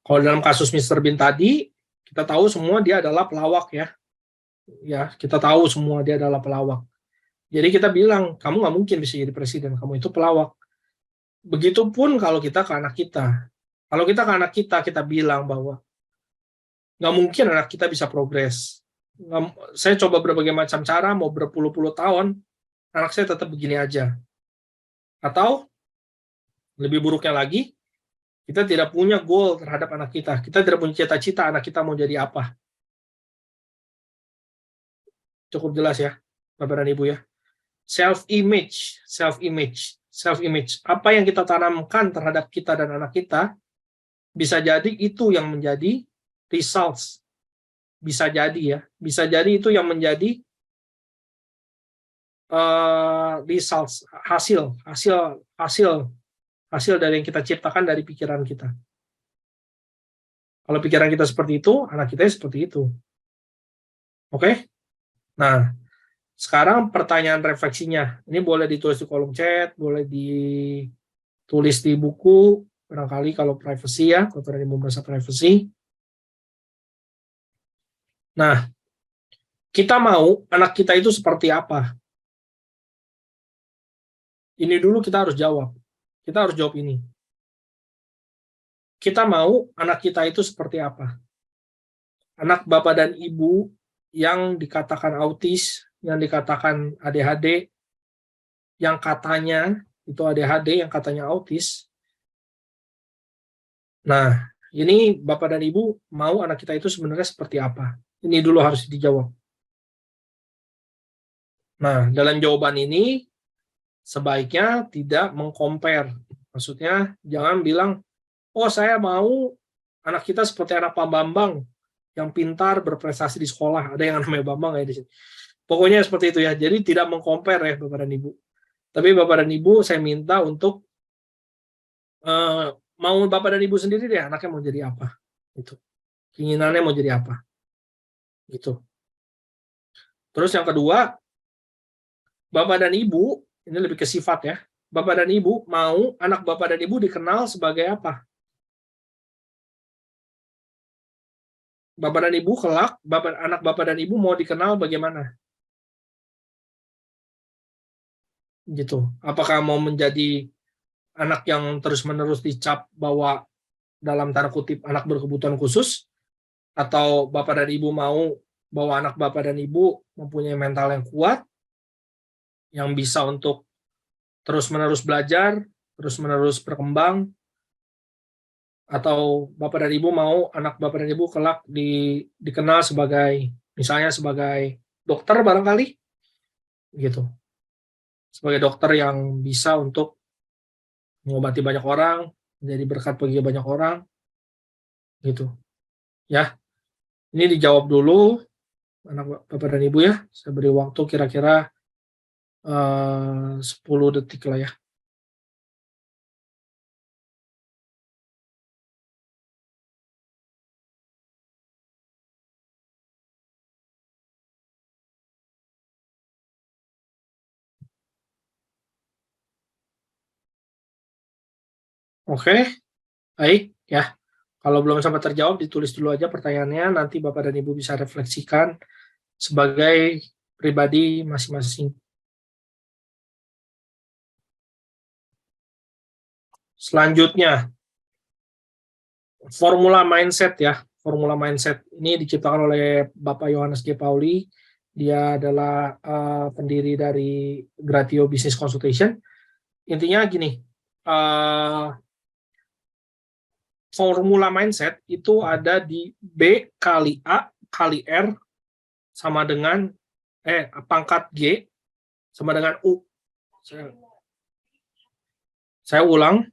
Speaker 1: kalau dalam kasus Mr. Bean tadi, kita tahu semua dia adalah pelawak ya. Ya, kita tahu semua dia adalah pelawak. Jadi kita bilang, kamu nggak mungkin bisa jadi presiden, kamu itu pelawak. Begitupun kalau kita ke anak kita. Kalau kita ke anak kita bilang bahwa nggak mungkin anak kita bisa progres. Saya coba berbagai macam cara, mau berpuluh-puluh tahun, anak saya tetap begini aja. Atau, lebih buruknya lagi, kita tidak punya goal terhadap anak kita. Kita tidak punya cita-cita anak kita mau jadi apa. Cukup jelas ya, Bapak dan Ibu ya. Self-image. Apa yang kita tanamkan terhadap kita dan anak kita, bisa jadi itu yang menjadi results. Bisa jadi ya. Bisa jadi itu yang menjadi results, hasil dari yang kita ciptakan dari pikiran kita. Kalau pikiran kita seperti itu, anak kita seperti itu. Oke? Nah, sekarang pertanyaan refleksinya. Ini boleh ditulis di kolom chat, boleh ditulis di buku, barangkali kalau privacy ya, kalau tadi mau bahasa privacy. Nah, kita mau anak kita itu seperti apa? Ini dulu kita harus jawab. Kita harus jawab ini. Kita mau anak kita itu seperti apa? Anak bapak dan ibu yang dikatakan autis, yang dikatakan ADHD, yang katanya itu ADHD, yang katanya autis. Nah, ini bapak dan ibu mau anak kita itu sebenarnya seperti apa? Ini dulu harus dijawab. Nah, dalam jawaban ini sebaiknya tidak meng-compare. Maksudnya jangan bilang, oh saya mau anak kita seperti anak Pak Bambang yang pintar berprestasi di sekolah. Ada yang namanya Bambang ya di sini. Pokoknya seperti itu ya. Jadi tidak meng-compare ya Bapak dan Ibu. Tapi Bapak dan Ibu saya minta untuk mau Bapak dan Ibu sendiri deh anaknya mau jadi apa. Itu. Keinginannya mau jadi apa. Gitu. Terus yang kedua, Bapak dan Ibu, ini lebih ke sifat ya. Bapak dan Ibu mau anak Bapak dan Ibu dikenal sebagai apa? Bapak dan Ibu kelak, anak Bapak dan Ibu mau dikenal bagaimana? Gitu. Apakah mau menjadi anak yang terus-menerus dicap bahwa dalam tanda kutip anak berkebutuhan khusus, atau Bapak dan Ibu mau bahwa anak Bapak dan Ibu mempunyai mental yang kuat, yang bisa untuk terus-menerus belajar, terus-menerus berkembang, atau Bapak dan Ibu mau anak Bapak dan Ibu kelak dikenal sebagai, misalnya sebagai dokter barangkali, gitu. Sebagai dokter yang bisa untuk mengobati banyak orang, menjadi berkat bagi banyak orang, gitu. Ya, ini dijawab dulu, anak Bapak dan Ibu ya. Saya beri waktu kira-kira 10 detik lah ya. Oke, baik ya. Kalau belum sampai terjawab, ditulis dulu aja pertanyaannya. Nanti Bapak dan Ibu bisa refleksikan sebagai pribadi masing-masing. Selanjutnya, formula mindset ya. Formula mindset ini diciptakan oleh Bapak Yohanes G. Pauli. Dia adalah pendiri dari Gratio Business Consultation. Intinya gini, formula mindset itu ada di B kali A kali R sama dengan pangkat G sama dengan U. Saya ulang,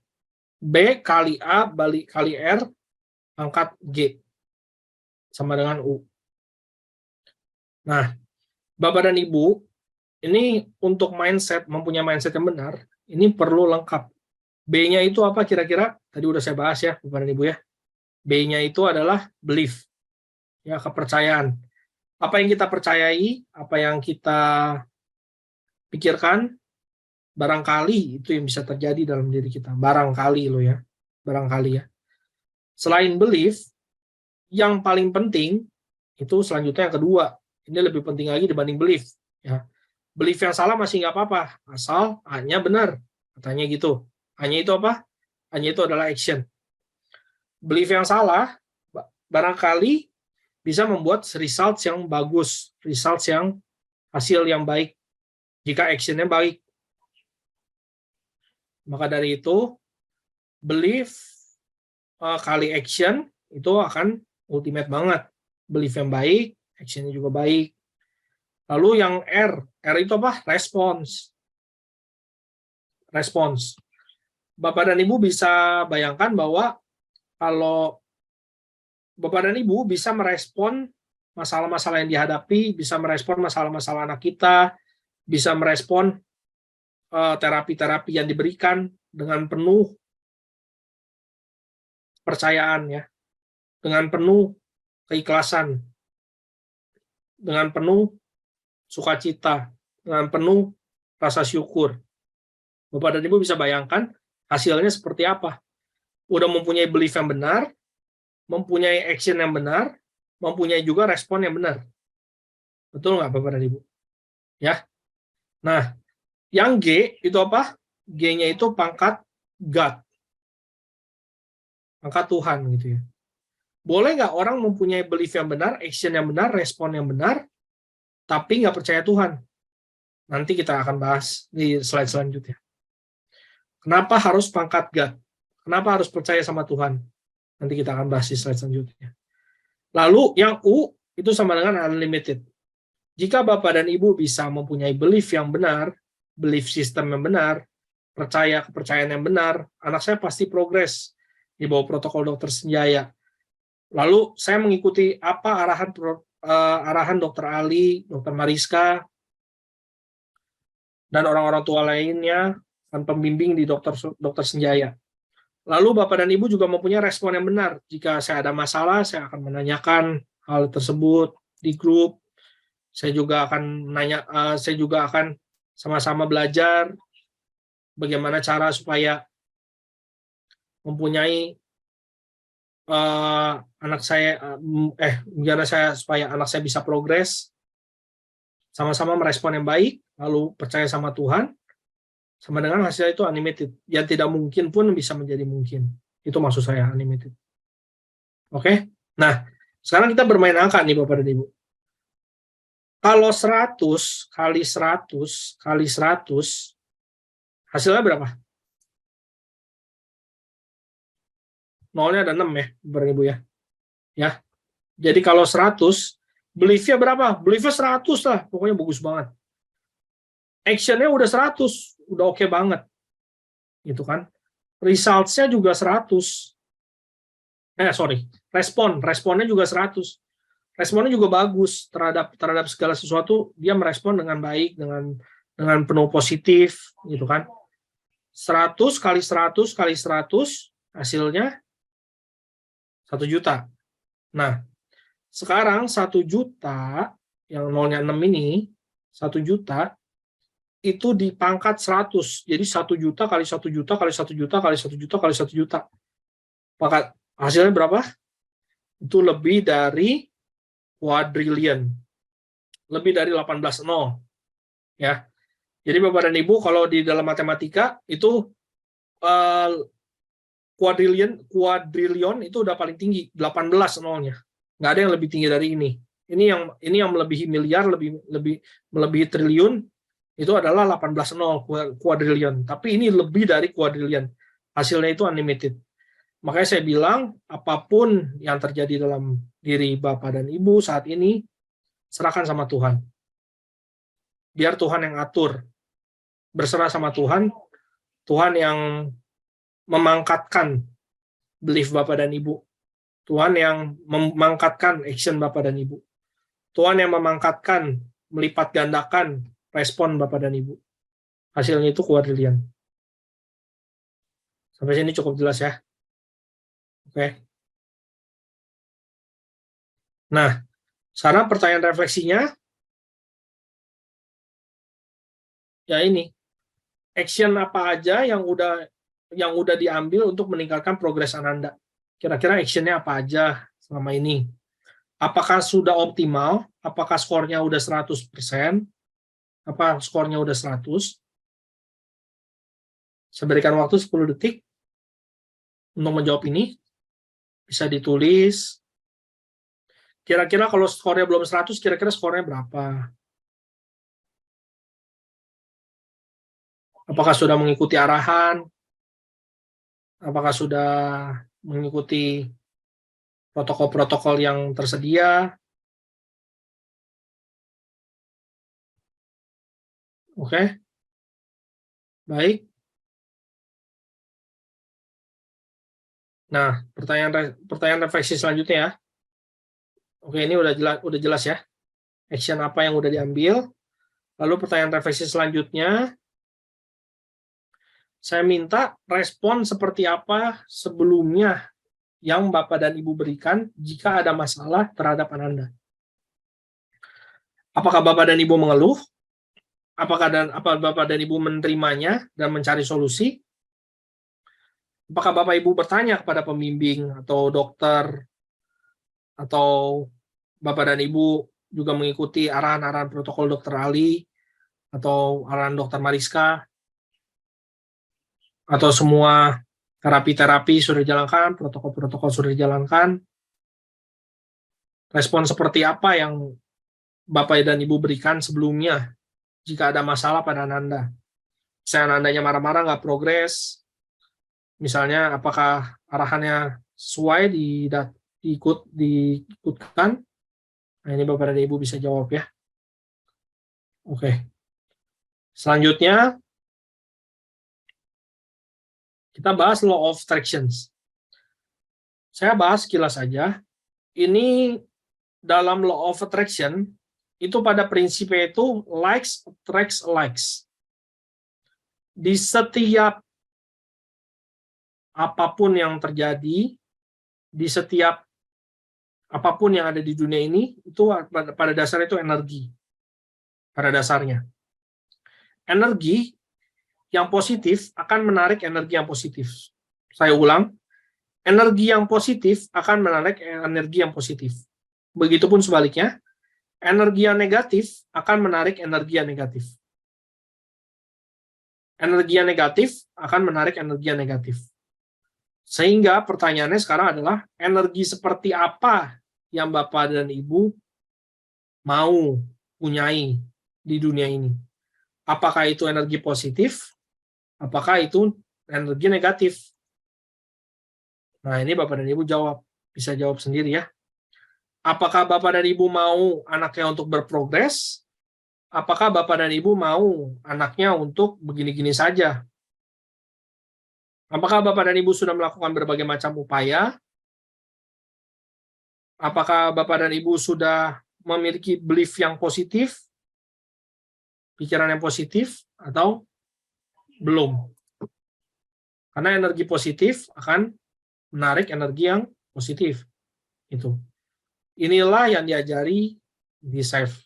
Speaker 1: B kali A kali R pangkat G sama dengan U. Nah, Bapak dan Ibu, ini untuk mindset, mempunyai mindset yang benar, ini perlu lengkap. B-nya itu apa kira-kira? Tadi udah saya bahas ya, Bapak dan Ibu ya. B-nya itu adalah belief, ya, kepercayaan. Apa yang kita percayai, apa yang kita pikirkan, barangkali itu yang bisa terjadi dalam diri kita. Barangkali loh ya, barangkali ya. Selain belief, yang paling penting itu selanjutnya yang kedua. Ini lebih penting lagi dibanding belief. Ya. Belief yang salah masih nggak apa-apa, asal A-nya benar, katanya gitu. A-nya itu apa? A-nya itu adalah action. Belief yang salah barangkali bisa membuat results yang bagus, results yang hasil yang baik jika actionnya baik. Maka dari itu, belief kali action itu akan ultimate banget. Belief yang baik, actionnya juga baik. Lalu yang R itu apa? Response. Response. Bapak dan Ibu bisa bayangkan bahwa kalau Bapak dan Ibu bisa merespon masalah-masalah yang dihadapi, bisa merespon masalah-masalah anak kita, bisa merespon terapi-terapi yang diberikan dengan penuh percayaan ya, dengan penuh keikhlasan, dengan penuh sukacita, dengan penuh rasa syukur. Bapak dan Ibu bisa bayangkan hasilnya seperti apa. Udah mempunyai belief yang benar, mempunyai action yang benar, mempunyai juga respon yang benar. Betul nggak Bapak dan Ibu? Ya. Nah, yang G itu apa? G-nya itu pangkat God. Pangkat Tuhan gitu ya. Boleh nggak orang mempunyai belief yang benar, action yang benar, respon yang benar, tapi nggak percaya Tuhan? Nanti kita akan bahas di slide selanjutnya. Kenapa harus pangkat God? Kenapa harus percaya sama Tuhan? Nanti kita akan bahas di slide selanjutnya. Lalu yang U itu sama dengan unlimited. Jika Bapak dan Ibu bisa mempunyai belief yang benar, belief system yang benar, percaya kepercayaan yang benar, anak saya pasti progres di bawah protokol Dokter Senjaya. Lalu saya mengikuti apa arahan Dokter Ali, Dokter Mariska, dan orang-orang tua lainnya, dan pembimbing di Dokter Senjaya. Lalu Bapak dan Ibu juga mempunyai respon yang benar. Jika saya ada masalah, saya akan menanyakan hal tersebut di grup. Saya juga akan sama-sama belajar bagaimana cara supaya mempunyai supaya anak saya bisa progres, sama-sama merespon yang baik, lalu percaya sama Tuhan, sama dengan hasil itu unlimited. Yang tidak mungkin pun bisa menjadi mungkin. Itu maksud saya unlimited. Oke? Nah, sekarang kita bermain angka nih Bapak dan Ibu. Kalau 100 kali 100 kali 100, hasilnya berapa? Nolnya ada 6 ya, Bapak dan Ibu ya. Ya. Jadi kalau 100, belief-nya berapa? Belief-nya 100 lah, pokoknya bagus banget. Action-nya udah 100, udah oke banget. Gitu kan. Results-nya juga 100. Responnya juga 100. Responnya juga bagus terhadap segala sesuatu, dia merespon dengan baik, dengan penuh positif, gitu kan. 100 kali 100 kali 100, hasilnya 1 juta. Nah, sekarang 1 juta, yang nolnya 6 ini, 1 juta, itu dipangkat 100. Jadi 1 juta kali 1 juta kali 1 juta kali 1 juta kali 1 juta. Pangkat hasilnya berapa? Itu lebih dari quadrillion. Lebih dari 18 nol. Ya. Jadi Bapak dan Ibu, kalau di dalam matematika itu
Speaker 2: Kuadrilion itu udah paling tinggi, 18 nolnya. Nggak ada yang lebih tinggi dari ini. Ini yang melebihi miliar, melebihi triliun, itu adalah 18 nol kuadrilion. Tapi ini lebih dari kuadrilion. Hasilnya itu unlimited. Makanya saya bilang, apapun yang terjadi dalam diri Bapak dan Ibu saat ini, serahkan sama Tuhan. Biar Tuhan yang atur. Berserah sama Tuhan, Tuhan yang memangkatkan belief Bapak dan Ibu. Tuhan yang memangkatkan action Bapak dan Ibu. Tuhan yang memangkatkan, melipat gandakan respon Bapak dan Ibu. Hasilnya itu kuadrilion. Sampai sini cukup jelas ya. Oke. Nah, sekarang pertanyaan refleksinya, ya ini, action apa aja yang udah diambil untuk meningkatkan progres Ananda. Kira-kira actionnya apa aja selama ini? Apakah sudah optimal? Apakah skornya udah 100%? Apa skornya udah 100? Saya berikan waktu 10 detik untuk menjawab ini. Bisa ditulis. Kira-kira kalau skornya belum 100, kira-kira skornya berapa? Apakah sudah mengikuti arahan? Apakah sudah mengikuti protokol-protokol yang tersedia? Oke. Baik. Nah, pertanyaan refleksi selanjutnya ya. Oke, ini udah jelas ya. Action apa yang udah diambil. Lalu pertanyaan refleksi selanjutnya, saya minta respon seperti apa sebelumnya yang Bapak dan Ibu berikan jika ada masalah terhadap Ananda. Apakah Bapak dan Ibu mengeluh? Apa Bapak dan Ibu menerimanya dan mencari solusi? Apakah Bapak Ibu bertanya kepada pembimbing atau dokter, atau Bapak dan Ibu juga mengikuti arahan-arahan protokol dokter Ali atau arahan dokter Mariska, atau semua terapi-terapi sudah dijalankan, protokol-protokol sudah dijalankan? Respon seperti apa yang Bapak dan Ibu berikan sebelumnya jika ada masalah pada Ananda? Misalnya Anandanya marah-marah, nggak progres, misalnya apakah arahannya sesuai diikutkan? Nah, ini Bapak dan Ibu bisa jawab ya. Oke. Selanjutnya, kita bahas law of attractions. Saya bahas sekilas saja. Ini dalam law of attraction, itu pada prinsipnya itu likes attracts likes. Di setiap apapun yang terjadi, di setiap apapun yang ada di dunia ini, itu pada dasarnya itu energi. Pada dasarnya. Energi yang positif akan menarik energi yang positif. Saya ulang, energi yang positif akan menarik energi yang positif. Begitupun sebaliknya, energi yang negatif akan menarik energi yang negatif. Energi yang negatif akan menarik energi yang negatif. Sehingga pertanyaannya sekarang adalah, energi seperti apa yang Bapak dan Ibu mau punyai di dunia ini? Apakah itu energi positif? Apakah itu energi negatif? Nah, ini Bapak dan Ibu jawab. Bisa jawab sendiri ya. Apakah Bapak dan Ibu mau anaknya untuk berprogres? Apakah Bapak dan Ibu mau anaknya untuk begini-gini saja? Apakah Bapak dan Ibu sudah melakukan berbagai macam upaya? Apakah Bapak dan Ibu sudah memiliki belief yang positif? Pikiran yang positif atau belum? Karena energi positif akan menarik energi yang positif. Itu. Inilah yang diajari di SAFE.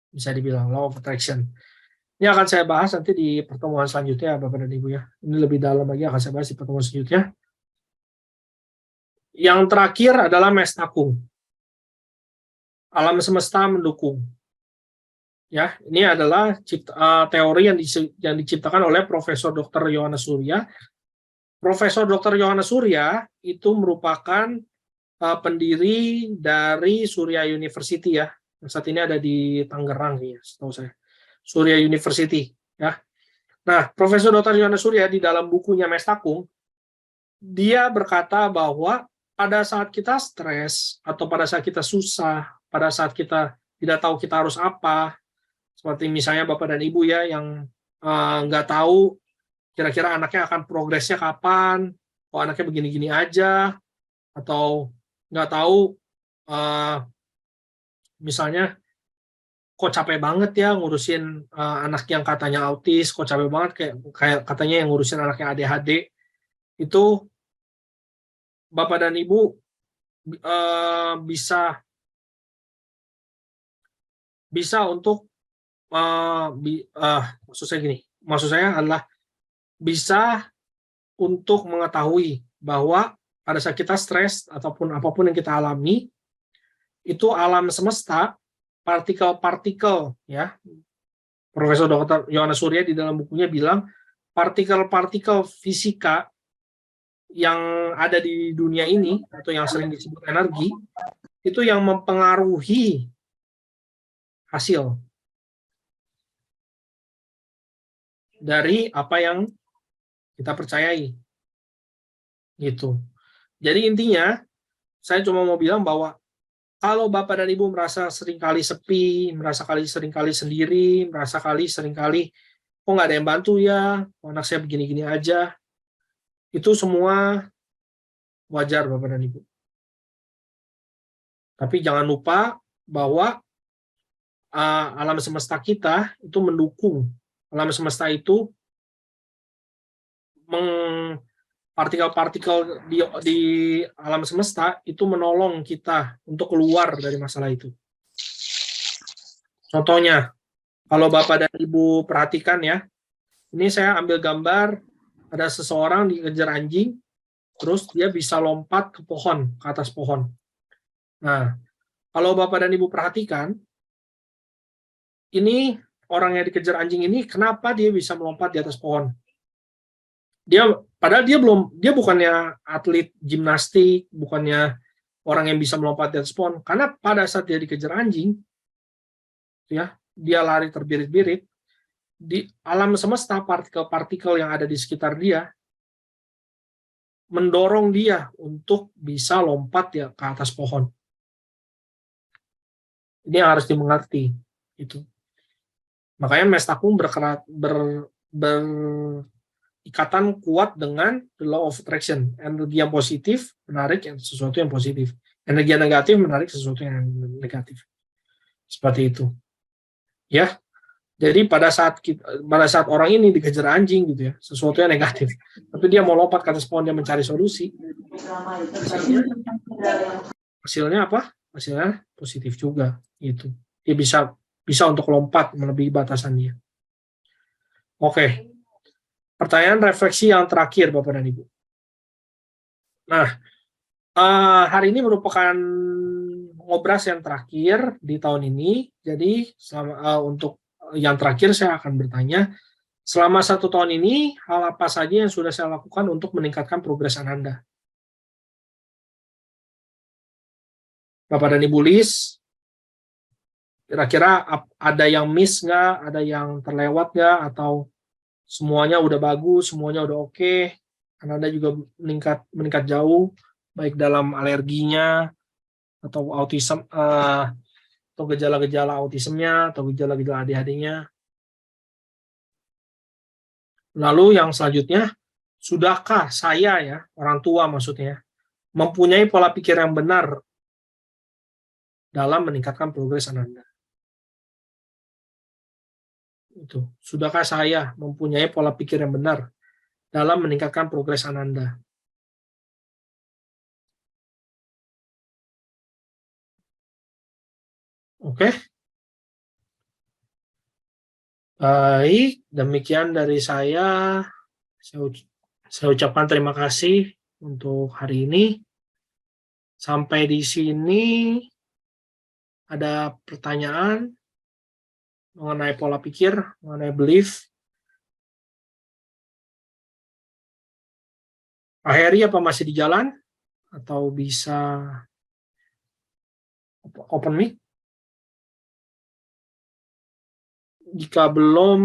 Speaker 2: Bisa dibilang law of attraction. Ini akan saya bahas nanti di pertemuan selanjutnya, Bapak dan Ibu ya. Ini lebih dalam lagi akan saya bahas di pertemuan selanjutnya. Yang terakhir adalah Mestakung. Alam semesta mendukung. Ya, ini adalah teori yang diciptakan oleh Profesor Dr. Yohanes Surya Profesor Dr. Yohanes Surya itu merupakan pendiri dari Surya University ya. Saat ini ada di Tangerang ya, setahu saya. Surya University ya. Nah, Profesor Dr. Yohanes Surya di dalam bukunya Mestakung, dia berkata bahwa pada saat kita stres atau pada saat kita susah, pada saat kita tidak tahu kita harus apa, seperti misalnya Bapak dan Ibu ya yang nggak tahu kira-kira anaknya akan progresnya kapan, kok anaknya begini-gini aja, atau nggak tahu misalnya kok capek banget ya ngurusin anak yang katanya autis, kok capek banget kayak katanya yang ngurusin anak yang ADHD, itu Bapak dan Ibu bisa untuk maksud saya adalah bisa untuk mengetahui bahwa pada saat kita stres ataupun apapun yang kita alami, itu alam semesta, partikel-partikel ya. Profesor Dr. Yohanes Surya di dalam bukunya bilang partikel-partikel fisika yang ada di dunia ini atau yang sering disebut energi itu yang mempengaruhi hasil dari apa yang kita percayai gitu. Jadi intinya saya cuma mau bilang bahwa kalau Bapak dan Ibu merasa seringkali sepi, merasa seringkali sendiri, merasa seringkali kok nggak ada yang bantu ya, anak saya begini-gini aja, itu semua wajar Bapak dan Ibu. Tapi jangan lupa bahwa alam semesta kita itu mendukung. Alam semesta itu partikel-partikel di alam semesta itu menolong kita untuk keluar dari masalah itu. Contohnya, kalau Bapak dan Ibu perhatikan ya, ini saya ambil gambar ada seseorang dikejar anjing, terus dia bisa lompat ke pohon, ke atas pohon. Nah, kalau Bapak dan Ibu perhatikan, ini orang yang dikejar anjing ini kenapa dia bisa melompat di atas pohon? Padahal dia bukannya atlet gimnastik, bukannya orang yang bisa melompat di atas pohon. Karena pada saat dia dikejar anjing, ya, dia lari terbirit-birit, di alam semesta partikel-partikel yang ada di sekitar dia mendorong dia untuk bisa lompat ya ke atas pohon. Ini yang harus dimengerti. Itu. Makanya Mestakung ikatan kuat dengan the law of attraction. Energi yang positif menarik sesuatu yang positif. Energi yang negatif menarik sesuatu yang negatif. Seperti itu. Ya. Jadi pada saat orang ini dikejar anjing gitu ya, sesuatu yang negatif. Tapi dia mau lompat ke atas pohon, dia mencari solusi. Hasilnya apa? Hasilnya positif juga gitu. Dia bisa untuk lompat melebihi batasan dia. Oke. Pertanyaan refleksi yang terakhir, Bapak dan Ibu. Nah, hari ini merupakan ngobras yang terakhir di tahun ini. Jadi, untuk yang terakhir saya akan bertanya, selama 1 tahun ini, hal apa saja yang sudah saya lakukan untuk meningkatkan progres Anda? Bapak dan Ibu list, kira-kira ada yang miss nggak, ada yang terlewat nggak, atau semuanya udah bagus, semuanya udah oke, karena Anda juga meningkat jauh, baik dalam alerginya, atau autism, atau gejala-gejala autismnya, atau gejala-gejala ADHD-nya. Lalu yang selanjutnya, sudahkah saya ya, orang tua maksudnya, mempunyai pola pikir yang benar dalam meningkatkan progres Anda? Itu. Sudahkah saya mempunyai pola pikir yang benar dalam meningkatkan progres Anda? Oke. Baik, demikian dari saya. Saya ucapkan terima kasih untuk hari ini. Sampai di sini ada pertanyaan mengenai pola pikir, mengenai belief.
Speaker 1: Pak Heri apa masih di jalan? Atau bisa open mic? Jika belum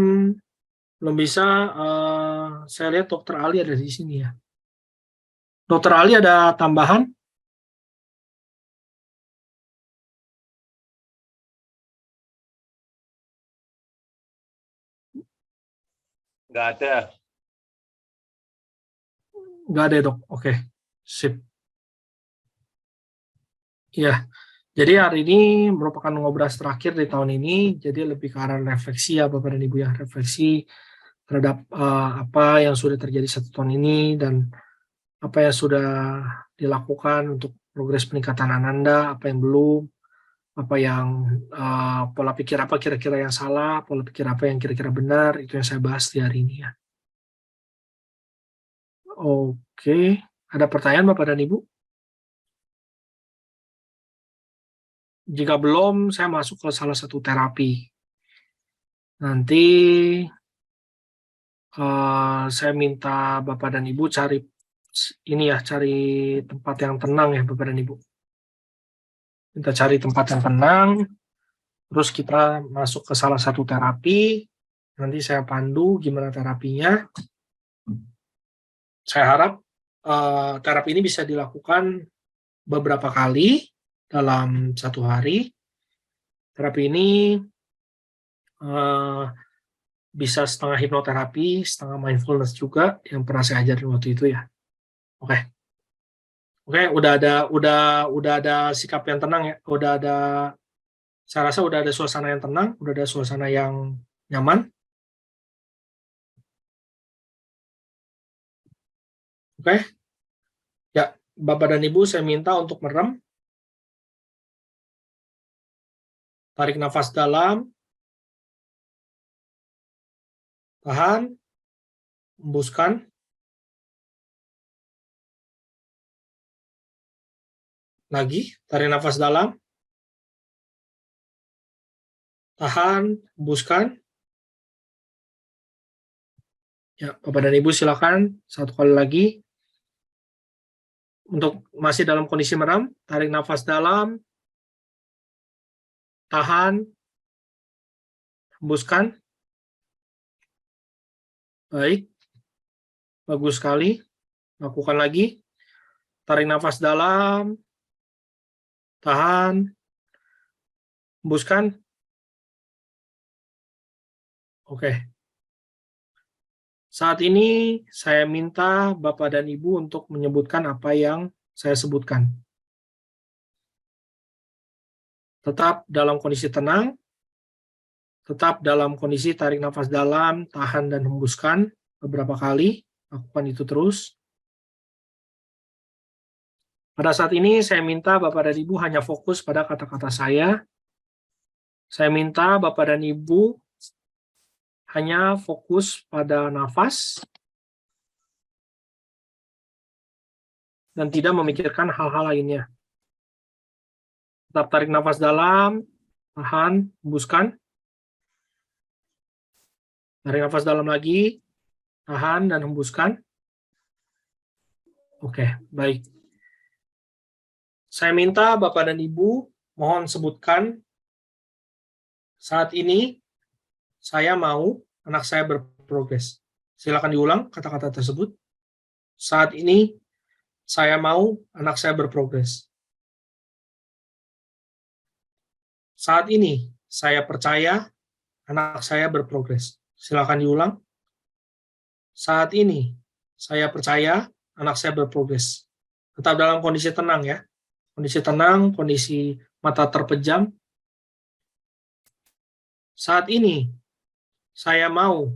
Speaker 1: bisa, saya lihat Dokter Ali ada di sini ya. Dokter Ali ada tambahan?
Speaker 3: Nggak ada.
Speaker 1: Nggak ada, Dok. Oke, sip. Ya, jadi hari ini merupakan ngobras terakhir di tahun ini, jadi lebih ke arah refleksi ya Bapak dan Ibu ya, refleksi terhadap apa yang sudah terjadi 1 tahun ini dan apa yang sudah dilakukan untuk progres peningkatan Ananda, apa yang belum, apa yang pola pikir apa kira-kira yang salah, pola pikir apa yang kira-kira benar, itu yang saya bahas di hari ini ya. Oke, ada pertanyaan Bapak dan Ibu? Jika belum, saya masuk ke salah satu terapi. Nanti saya minta Bapak dan Ibu cari tempat yang tenang ya Bapak dan Ibu. Kita cari tempat yang tenang, terus kita masuk ke salah satu terapi. Nanti saya pandu gimana terapinya. Saya harap terapi ini bisa dilakukan beberapa kali dalam 1 hari. Terapi ini bisa setengah hipnoterapi, setengah mindfulness juga yang pernah saya ajarin waktu itu ya. Oke, udah ada sikap yang tenang ya. Saya rasa udah ada suasana yang tenang, udah ada suasana yang nyaman. Oke. Ya, Bapak dan Ibu saya minta untuk merem. Tarik nafas dalam. Tahan. Hembuskan. Lagi, tarik nafas dalam. Tahan, hembuskan. Ya, Bapak dan Ibu silakan 1 kali lagi. Untuk masih dalam kondisi merem, tarik nafas dalam. Tahan. Hembuskan. Baik. Bagus sekali. Lakukan lagi. Tarik nafas dalam. Tahan. Hembuskan. Oke. Saat ini saya minta Bapak dan Ibu untuk menyebutkan apa yang saya sebutkan. Tetap dalam kondisi tenang, tetap dalam kondisi tarik nafas dalam, tahan dan hembuskan beberapa kali, lakukan itu terus. Pada saat ini saya minta Bapak dan Ibu hanya fokus pada kata-kata saya. Saya minta Bapak dan Ibu hanya fokus pada nafas dan tidak memikirkan hal-hal lainnya. Tetap tarik nafas dalam, tahan, hembuskan. Tarik nafas dalam lagi, tahan dan hembuskan. Oke, baik. Saya minta Bapak dan Ibu mohon sebutkan saat ini saya mau anak saya berprogres. Silakan diulang kata-kata tersebut. Saat ini saya mau anak saya berprogres. Saat ini saya percaya anak saya berprogres. Silakan diulang. Saat ini saya percaya anak saya berprogres. Tetap dalam kondisi tenang ya. Kondisi tenang, kondisi mata terpejam. Saat ini saya mau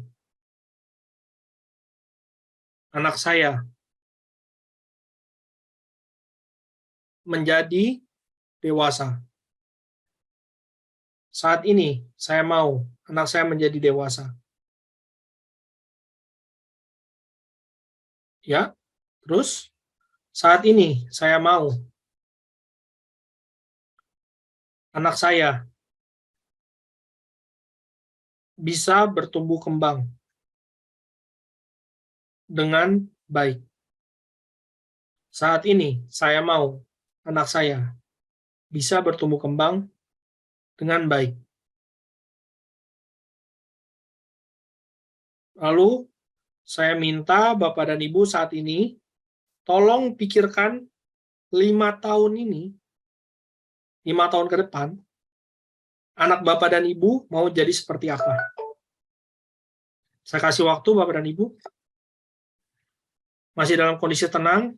Speaker 1: anak saya menjadi dewasa. Saat ini saya mau anak saya menjadi dewasa. Ya, terus saat ini saya mau anak saya bisa bertumbuh kembang dengan baik. Saat ini saya mau anak saya bisa bertumbuh kembang dengan baik. Lalu saya minta Bapak dan Ibu saat ini tolong pikirkan 5 tahun ini, 5 tahun ke depan, anak Bapak dan Ibu mau jadi seperti apa. Saya kasih waktu Bapak dan Ibu. Masih dalam kondisi tenang.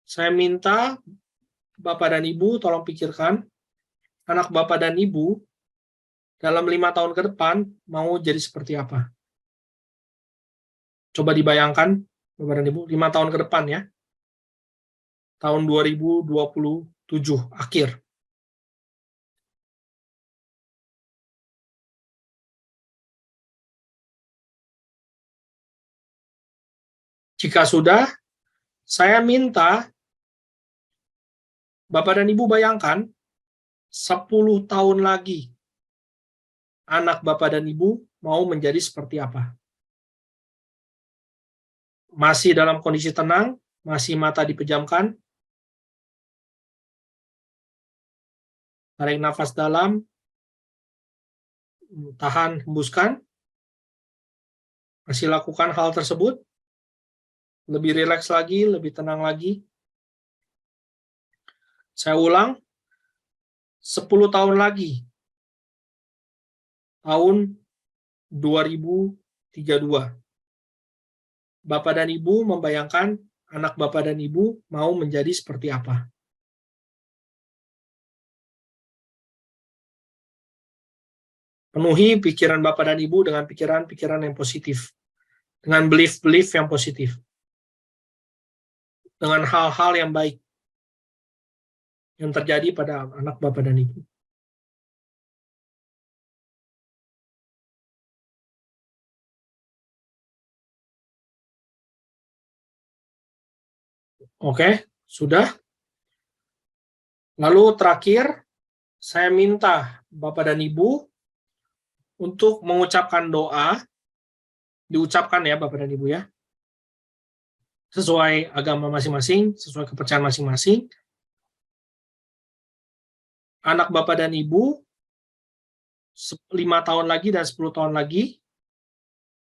Speaker 1: Saya minta Bapak dan Ibu tolong pikirkan anak Bapak dan Ibu dalam 5 tahun ke depan mau jadi seperti apa. Coba dibayangkan Bapak dan Ibu, 5 tahun ke depan ya. Tahun 2027 akhir. Jika sudah, saya minta Bapak dan Ibu bayangkan 10 tahun lagi anak Bapak dan Ibu mau menjadi seperti apa. Masih dalam kondisi tenang, masih mata dipejamkan. Tarik nafas dalam, tahan, hembuskan. Masih lakukan hal tersebut. Lebih rileks lagi, lebih tenang lagi. Saya ulang, 10 tahun lagi, tahun 2032. Bapak dan Ibu membayangkan anak Bapak dan Ibu mau menjadi seperti apa. Penuhi pikiran Bapak dan Ibu dengan pikiran-pikiran yang positif. Dengan belief-belief yang positif. Dengan hal-hal yang baik yang terjadi pada anak Bapak dan Ibu. Oke, sudah. Lalu terakhir, saya minta Bapak dan Ibu untuk mengucapkan doa, diucapkan ya Bapak dan Ibu ya, sesuai agama masing-masing, sesuai kepercayaan masing-masing. Anak Bapak dan Ibu 5 tahun lagi dan 10 tahun lagi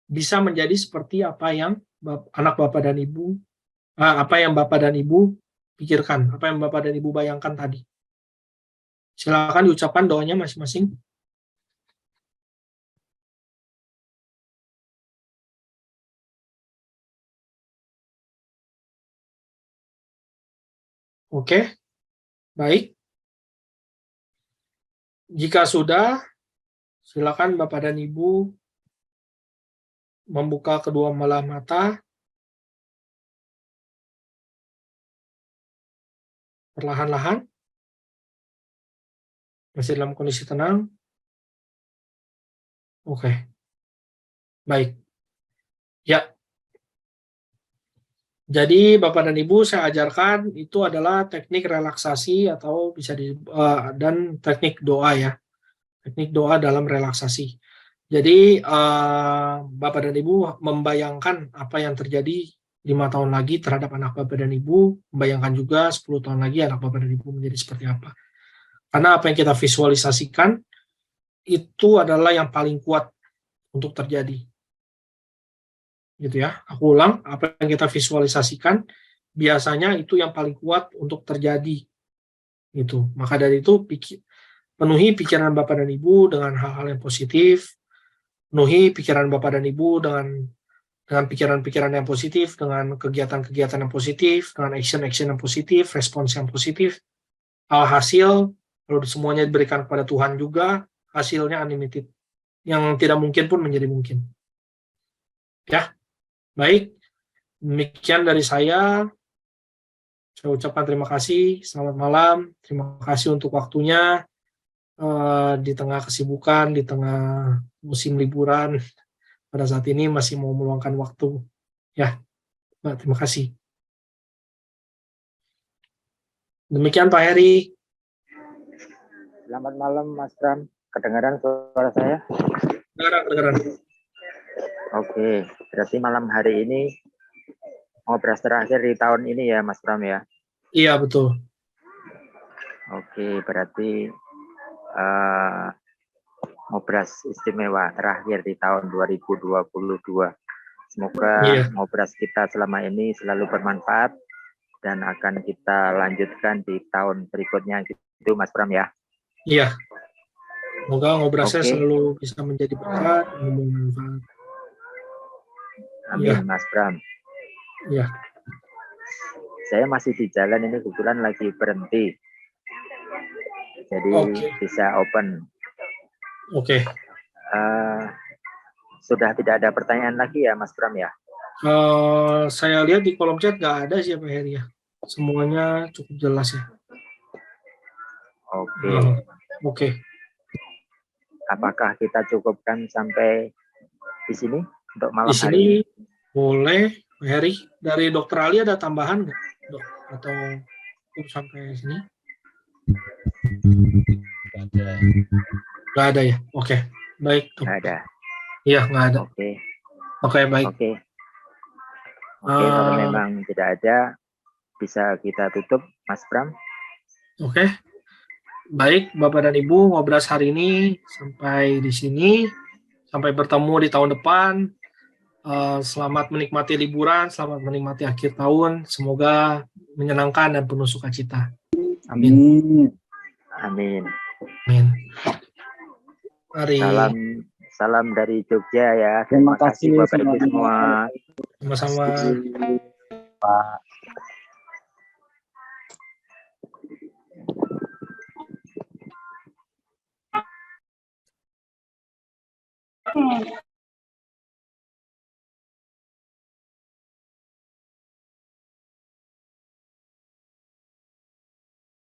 Speaker 1: bisa menjadi seperti apa yang anak Bapak dan Ibu, apa yang Bapak dan Ibu pikirkan, apa yang Bapak dan Ibu bayangkan tadi. Silakan diucapkan doanya masing-masing. Oke, baik. Jika sudah, silakan Bapak dan Ibu membuka kedua belah mata. Perlahan-lahan. Masih dalam kondisi tenang. Oke. Baik. Ya. Jadi Bapak dan Ibu saya ajarkan itu adalah teknik relaksasi atau bisa dan teknik doa ya. Teknik doa dalam relaksasi. Jadi Bapak dan Ibu membayangkan apa yang terjadi 5 tahun lagi terhadap anak Bapak dan Ibu, membayangkan juga 10 tahun lagi anak Bapak dan Ibu menjadi seperti apa. Karena apa yang kita visualisasikan itu adalah yang paling kuat untuk terjadi. Gitu ya. Aku ulang, apa yang kita visualisasikan biasanya itu yang paling kuat untuk terjadi. Gitu. Maka dari itu penuhi pikiran Bapak dan Ibu dengan hal-hal yang positif. Penuhi pikiran Bapak dan Ibu dengan pikiran-pikiran yang positif, dengan kegiatan-kegiatan yang positif, dengan action-action yang positif, respons yang positif. Alhasil, kalau semuanya diberikan kepada Tuhan juga, hasilnya unlimited. Yang tidak mungkin pun menjadi mungkin. Ya, baik. Demikian dari saya. Saya ucapkan terima kasih. Selamat malam. Terima kasih untuk waktunya. Di tengah kesibukan, di tengah musim liburan, pada saat ini masih mau meluangkan waktu. Ya, Mbak, terima kasih. Demikian Pak Heri.
Speaker 4: Selamat malam Mas Bram. Kedengaran suara saya?
Speaker 1: Kedengaran.
Speaker 4: Oke, berarti malam hari ini ngobras terakhir di tahun ini ya, Mas Pram ya.
Speaker 1: Iya, betul.
Speaker 4: Oke, berarti ngobras istimewa terakhir di tahun 2022. Semoga
Speaker 1: Iya.
Speaker 4: ngobras kita selama ini selalu bermanfaat dan akan kita lanjutkan di tahun berikutnya gitu, Mas Pram ya.
Speaker 1: Iya. Semoga ngobrasnya
Speaker 4: Oke.
Speaker 1: selalu bisa menjadi berkat, bermanfaat.
Speaker 4: Amin,
Speaker 1: Iya.
Speaker 4: Mas Pram.
Speaker 1: Iya.
Speaker 4: Saya masih di jalan ini, kebetulan lagi berhenti. Jadi
Speaker 1: Oke.
Speaker 4: bisa open.
Speaker 1: Oke.
Speaker 4: Sudah tidak ada pertanyaan lagi ya, Mas Pram ya?
Speaker 1: Saya lihat di kolom chat nggak ada sih Pak Heri ya. Semuanya cukup jelas ya.
Speaker 4: Oke.
Speaker 1: Oke.
Speaker 4: Apakah kita cukupkan sampai di sini untuk malam
Speaker 1: Di sini
Speaker 4: hari ini?
Speaker 1: boleh Pak Heri. Dari Dokter Ali ada tambahan nggak, Dok? Atau cukup sampai sini? Nggak ada ya. Oke. Baik. Dok.
Speaker 4: Nggak ada.
Speaker 1: Iya, nggak ada.
Speaker 4: Oke.
Speaker 1: Oke, baik.
Speaker 4: Oke. Oke, kalau memang tidak ada, bisa kita tutup, Mas Pram.
Speaker 1: Oke. Baik, Bapak dan Ibu, ngobras hari ini sampai di sini. Sampai bertemu di tahun depan. Selamat menikmati liburan, selamat menikmati akhir tahun. Semoga menyenangkan dan penuh sukacita. Amin.
Speaker 4: Amin.
Speaker 1: Amin. Mari.
Speaker 4: Salam dari Jogja ya. Terima kasih Bapak Ibu semua.
Speaker 1: Sama-sama.
Speaker 4: Pak.